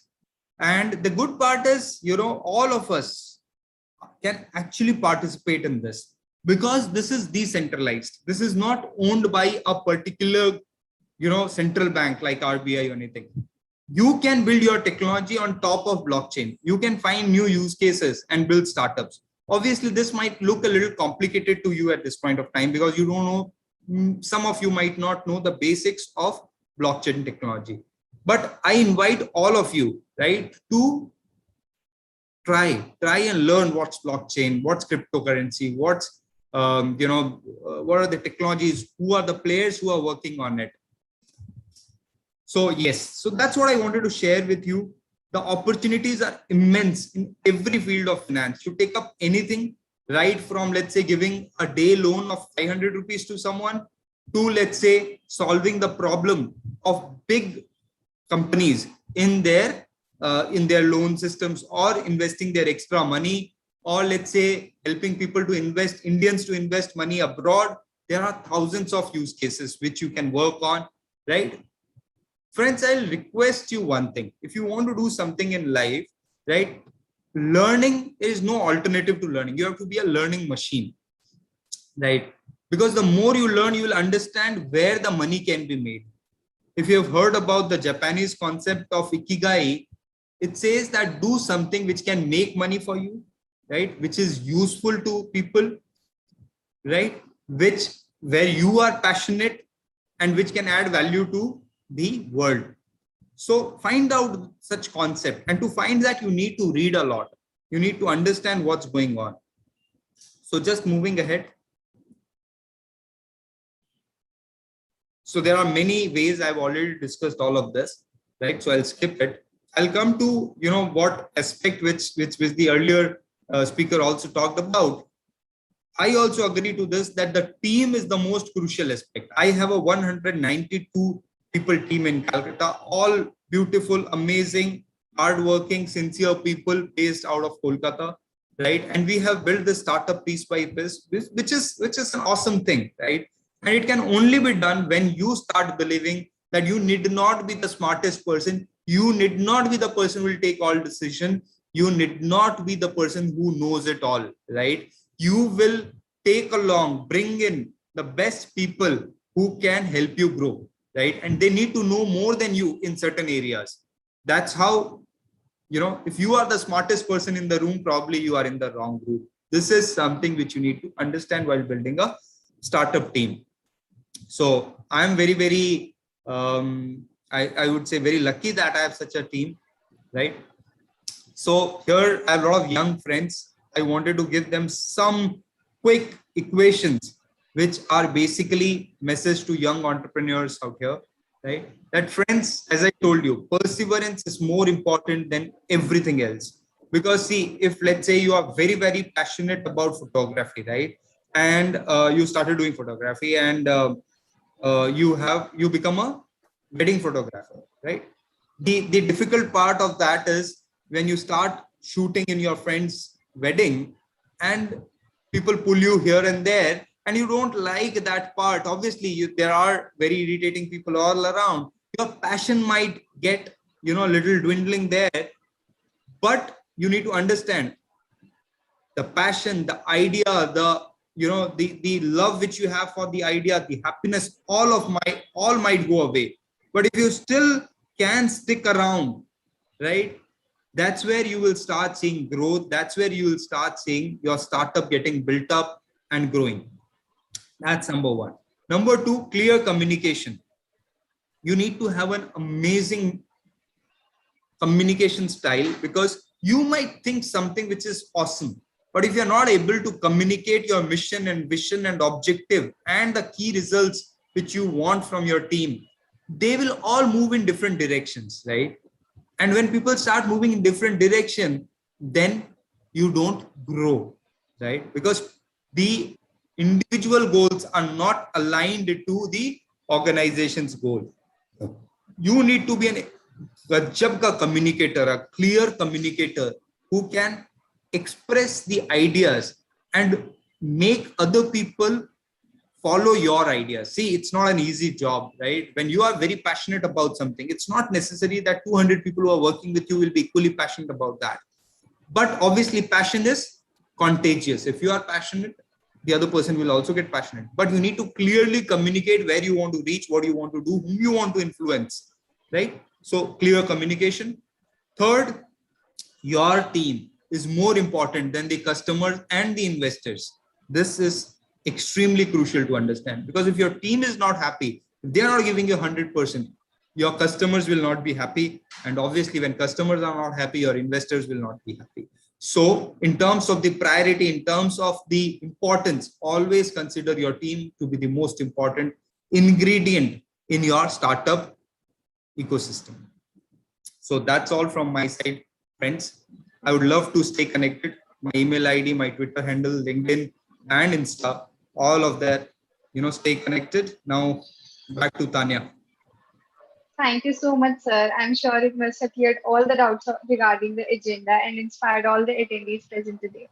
And the good part is, all of us can actually participate in this because this is decentralized. This is not owned by a particular, central bank like RBI or anything. You can build your technology on top of blockchain. You can find new use cases and build startups. Obviously, this might look a little complicated to you at this point of time because you don't know, some of you might not know the basics of blockchain technology. But I invite all of you, right, to try and learn what's blockchain, what's cryptocurrency, what's, what are the technologies, who are the players who are working on it. So yes, so that's what I wanted to share with you. The opportunities are immense in every field of finance. You take up anything, right from, let's say, giving a day loan of 500 rupees to someone to, let's say, solving the problem of big companies in their loan systems, or investing their extra money, or let's say helping people to invest, Indians to invest money abroad. There are thousands of use cases which you can work on, right? Friends, I'll request you one thing. If you want to do something in life, right, learning is no alternative to learning. You have to be a learning machine, right? Because the more you learn, you will understand where the money can be made. If you have heard about the Japanese concept of ikigai, it says that do something which can make money for you, right? Which is useful to people, right? Where you are passionate and which can add value to the world. So find out such concept, and to find that you need to read a lot. You need to understand what's going on. So just moving ahead. So there are many ways. I've already discussed all of this, right? So I'll skip it. I'll come to, what aspect which the earlier speaker also talked about. I also agree to this, that the team is the most crucial aspect. I have a 192 people team in Calcutta, all beautiful, amazing, hardworking, sincere people based out of Kolkata, right? And we have built this startup piece by piece, which is an awesome thing, right? And it can only be done when you start believing that you need not be the smartest person. You need not be the person who will take all decisions. You need not be the person who knows it all, right? You will take along, bring in the best people who can help you grow, right? And they need to know more than you in certain areas. That's how, if you are the smartest person in the room, probably you are in the wrong group. This is something which you need to understand while building a startup team. So I'm very, very, I would say very lucky that I have such a team, right? So here I have a lot of young friends. I wanted to give them some quick equations, which are basically message to young entrepreneurs out here, right? That friends, as I told you, perseverance is more important than everything else. Because see, if let's say you are very, very passionate about photography, right? And you started doing photography, and you become a wedding photographer, right? The difficult part of that is when you start shooting in your friend's wedding, and people pull you here and there, and you don't like that part. Obviously, there are very irritating people all around. Your passion might get, a little dwindling there, but you need to understand the passion, the idea, the love which you have for the idea, the happiness, all might go away. But if you still can stick around, right, that's where you will start seeing growth. That's where you will start seeing your startup getting built up and growing. That's number one. Number two, clear communication. You need to have an amazing communication style, because you might think something which is awesome, but if you're not able to communicate your mission and vision and objective and the key results which you want from your team, they will all move in different directions, right? And when people start moving in different direction, then you don't grow, right? Because the individual goals are not aligned to the organization's goal. You need to be an गजब का communicator, a clear communicator who can express the ideas and make other people follow your ideas. See, it's not an easy job, right? When you are very passionate about something, it's not necessary that 200 people who are working with you will be equally passionate about that. But obviously, passion is contagious. If you are passionate, the other person will also get passionate. But you need to clearly communicate where you want to reach, what you want to do, whom you want to influence, right? So clear communication. Third, your team is more important than the customers and the investors. This is extremely crucial to understand, because if your team is not happy, if they are not giving you 100%, your customers will not be happy. And obviously, when customers are not happy, your investors will not be happy. So in terms of the priority, in terms of the importance, always consider your team to be the most important ingredient in your startup ecosystem. So that's all from my side, friends. I would love to stay connected. My email ID, my Twitter handle, LinkedIn, and Insta, all of that, stay connected. Now back to Tanya. Thank you so much, sir. I'm sure it must have cleared all the doubts regarding the agenda and inspired all the attendees present today.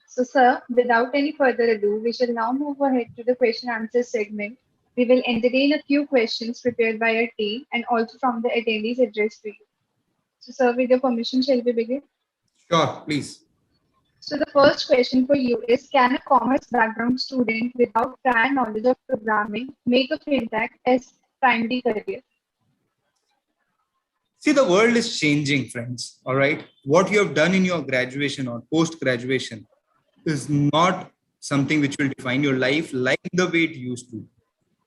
So, sir, without any further ado, we shall now move ahead to the question answer segment. We will entertain a few questions prepared by our team and also from the attendees addressed to you. So, sir, with your permission, shall we begin? Sure, please. So, the first question for you is, can a commerce background student without prior knowledge of programming make a fintech as primary career? See, the world is changing, friends. All right. What you have done in your graduation or post-graduation is not something which will define your life like the way it used to.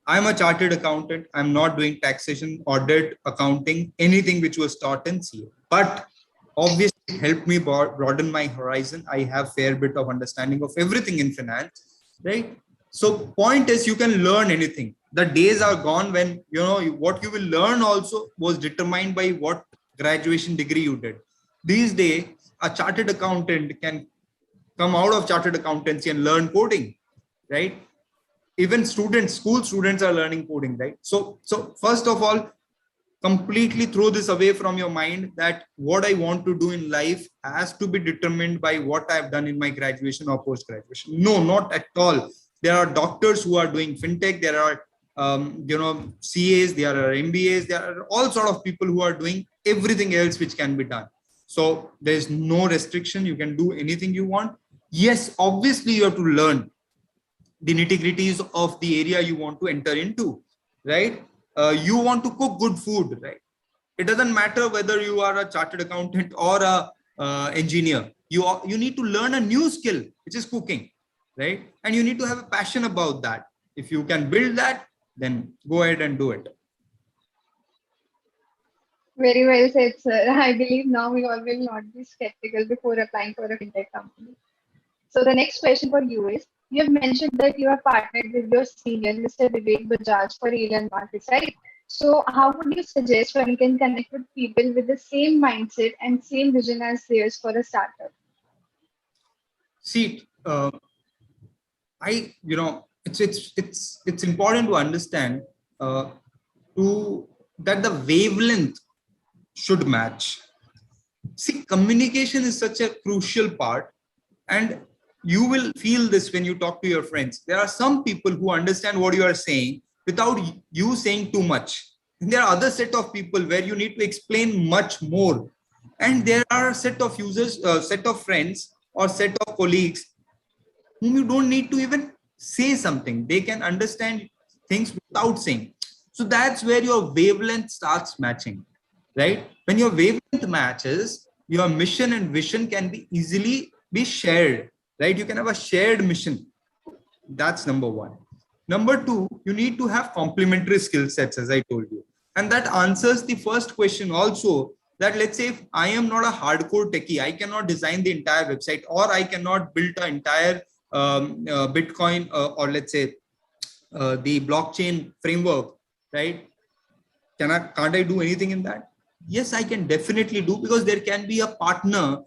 I'm a chartered accountant. I'm not doing taxation, audit, accounting, anything which was taught in CA. But obviously, helped me broaden my horizon. I have fair bit of understanding of everything in finance, right? So point is, you can learn anything. The days are gone when, what you will learn also was determined by what graduation degree you did. These days, a chartered accountant can come out of chartered accountancy and learn coding, right? Even school students are learning coding, right? So first of all, completely throw this away from your mind that what I want to do in life has to be determined by what I've done in my graduation or post-graduation. No, not at all. There are doctors who are doing fintech. There are, CAs, there are MBAs, there are all sort of people who are doing everything else which can be done. So there's no restriction. You can do anything you want. Yes, obviously you have to learn the nitty-gritties of the area you want to enter into, right? You want to cook good food, right? It doesn't matter whether you are a chartered accountant or a engineer. You need to learn a new skill, which is cooking, right? And you need to have a passion about that. If you can build that, then go ahead and do it. Very well said, sir. I believe now we all will not be skeptical before applying for a fintech company. So the next question for you is, you have mentioned that you have partnered with your senior, Mr. Vivek Bajaj, for Alien Markets, right? So, how would you suggest one can connect with people with the same mindset and same vision as theirs for a startup? See, it's important to understand uh, to that the wavelength should match. See, communication is such a crucial part, and you will feel this when you talk to your friends. There are some people who understand what you are saying without you saying too much. And there are other set of people where you need to explain much more. And there are set of users, set of friends or set of colleagues whom you don't need to even say something. They can understand things without saying. So that's where your wavelength starts matching, right? When your wavelength matches, your mission and vision can be easily be shared, right? You can have a shared mission. That's number one. Number two, you need to have complementary skill sets, as I told you. And that answers the first question also, that let's say if I am not a hardcore techie, I cannot design the entire website, or I cannot build an entire Bitcoin or let's say the blockchain framework, right? Can't I do anything in that? Yes, I can definitely do, because there can be a partner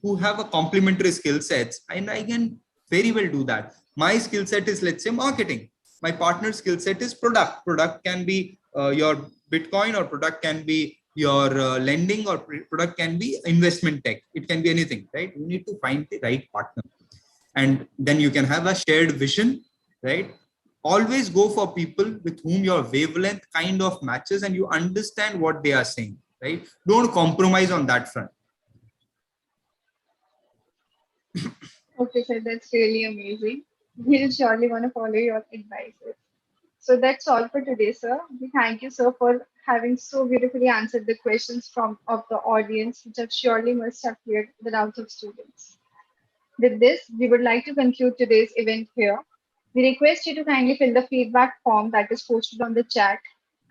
who have a complementary skill sets, and I can very well do that. My skill set is, let's say, marketing. My partner's skill set is product. Product can be your Bitcoin, or product can be your lending, or product can be investment tech. It can be anything, right? You need to find the right partner, and then you can have a shared vision, right? Always go for people with whom your wavelength kind of matches and you understand what they are saying, right? Don't compromise on that front. Okay, sir, that's really amazing. We'll surely want to follow your advices. So that's all for today, sir. We thank you, sir, for having so beautifully answered the questions from of the audience, which have surely must have cleared the doubts of students. With this, we would like to conclude today's event here. We request you to kindly fill the feedback form that is posted on the chat.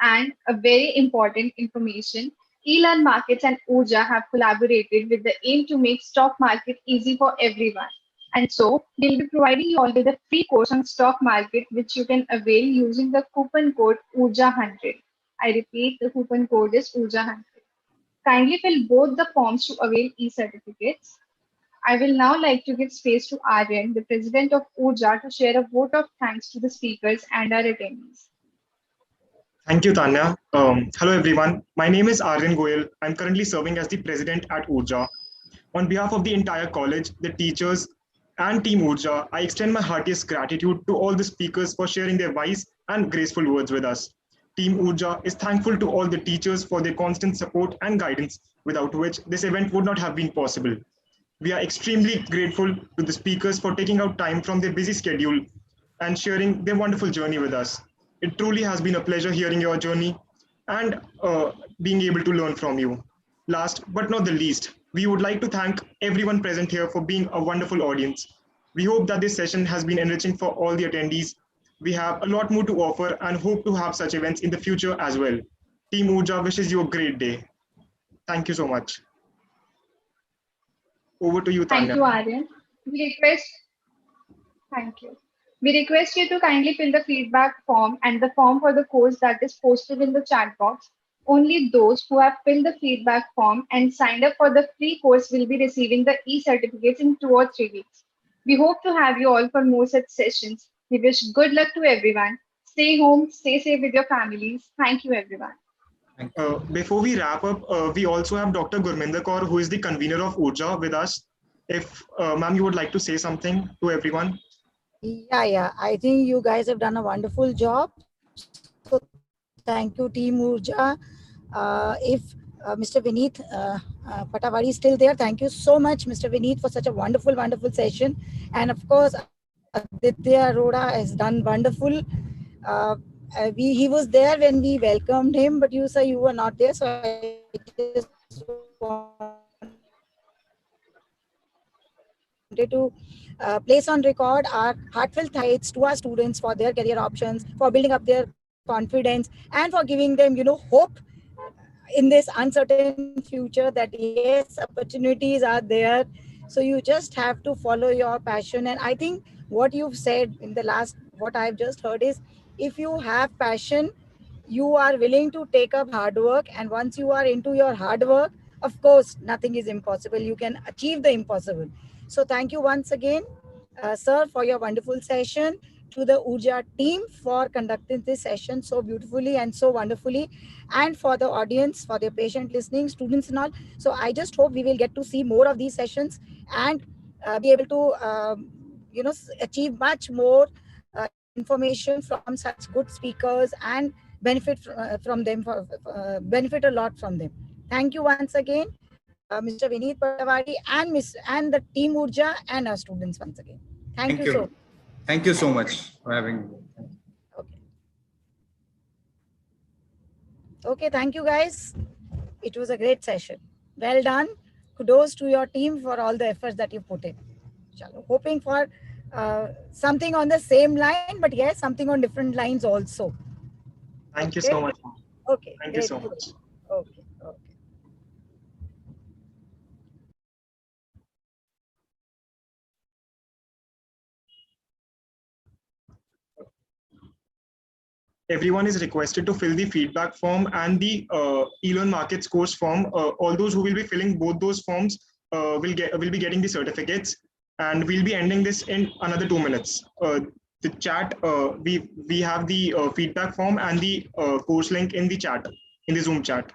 And a very important information, eLearn Markets and Urja have collaborated with the aim to make stock market easy for everyone. And so we'll be providing you all with a free course on stock market, which you can avail using the coupon code URJA100. I repeat, the coupon code is URJA100. Kindly fill both the forms to avail e-certificates. I will now like to give space to Aryan, the president of Urja, to share a vote of thanks to the speakers and our attendees. Thank you, Tanya. Hello, everyone. My name is Aryan Goyal. I'm currently serving as the president at Urja. On behalf of the entire college, the teachers, and Team Urja, I extend my heartiest gratitude to all the speakers for sharing their wise and graceful words with us. Team Urja is thankful to all the teachers for their constant support and guidance, without which this event would not have been possible. We are extremely grateful to the speakers for taking out time from their busy schedule and sharing their wonderful journey with us. It truly has been a pleasure hearing your journey and being able to learn from you. Last but not the least, we would like to thank everyone present here for being a wonderful audience. We hope that this session has been enriching for all the attendees. We have a lot more to offer and hope to have such events in the future as well. Team Urja wishes you a great day. Thank you so much. Over to you, Thank Tanya. you, Aryan. We request, thank you. We request you to kindly fill the feedback form and the form for the course that is posted in the chat box. Only those who have filled the feedback form and signed up for the free course will be receiving the e-certificates in 2 or 3 weeks. We hope to have you all for more such sessions. We wish good luck to everyone. Stay home, stay safe with your families. Thank you, everyone. Before we wrap up, we also have Dr. Gurminder Kaur, who is the convener of Urja, with us. If, ma'am, you would like to say something to everyone. Yeah. I think you guys have done a wonderful job. So thank you, Team Urja. If Mr. Vineet Patawari is still there, thank you so much, Mr. Vineet, for such a wonderful session. And of course, Aditya Arora has done wonderful. Uh, he was there when we welcomed him, but you, sir, you were not there. So I just wanted to place on record our heartfelt thanks to our students for their career options, for building up their confidence, and for giving them, hope in this uncertain future, that yes, opportunities are there. So you just have to follow your passion. And I think what you've said in the last, what I've just heard is, if you have passion, you will you are willing to take up hard work, and once you are into your hard work, of course, nothing is impossible. You can achieve the impossible. So thank you once again, sir, for your wonderful session, to the Urja team for conducting this session so beautifully and so wonderfully, and for the audience for their patient listening, students and all. So I just hope we will get to see more of these sessions and be able to achieve much more information from such good speakers and benefit from them, for benefit a lot from them. Thank you once again, Mr. Vineet Patawari and the team Urja and our students once again. Thank you so much. Thank you so much for having me. Okay. Okay, thank you guys. It was a great session. Well done. Kudos to your team for all the efforts that you put in. Chalo. Hoping for something on the same line, but yes, something on different lines also. Thank you so much. Okay. Thank you so much. Okay. Okay. Everyone is requested to fill the feedback form and the e-learn markets course form. All those who will be filling both those forms will be getting the certificates, and we'll be ending this in another 2 minutes. The chat, we have the feedback form and the course link in the chat, in the Zoom chat.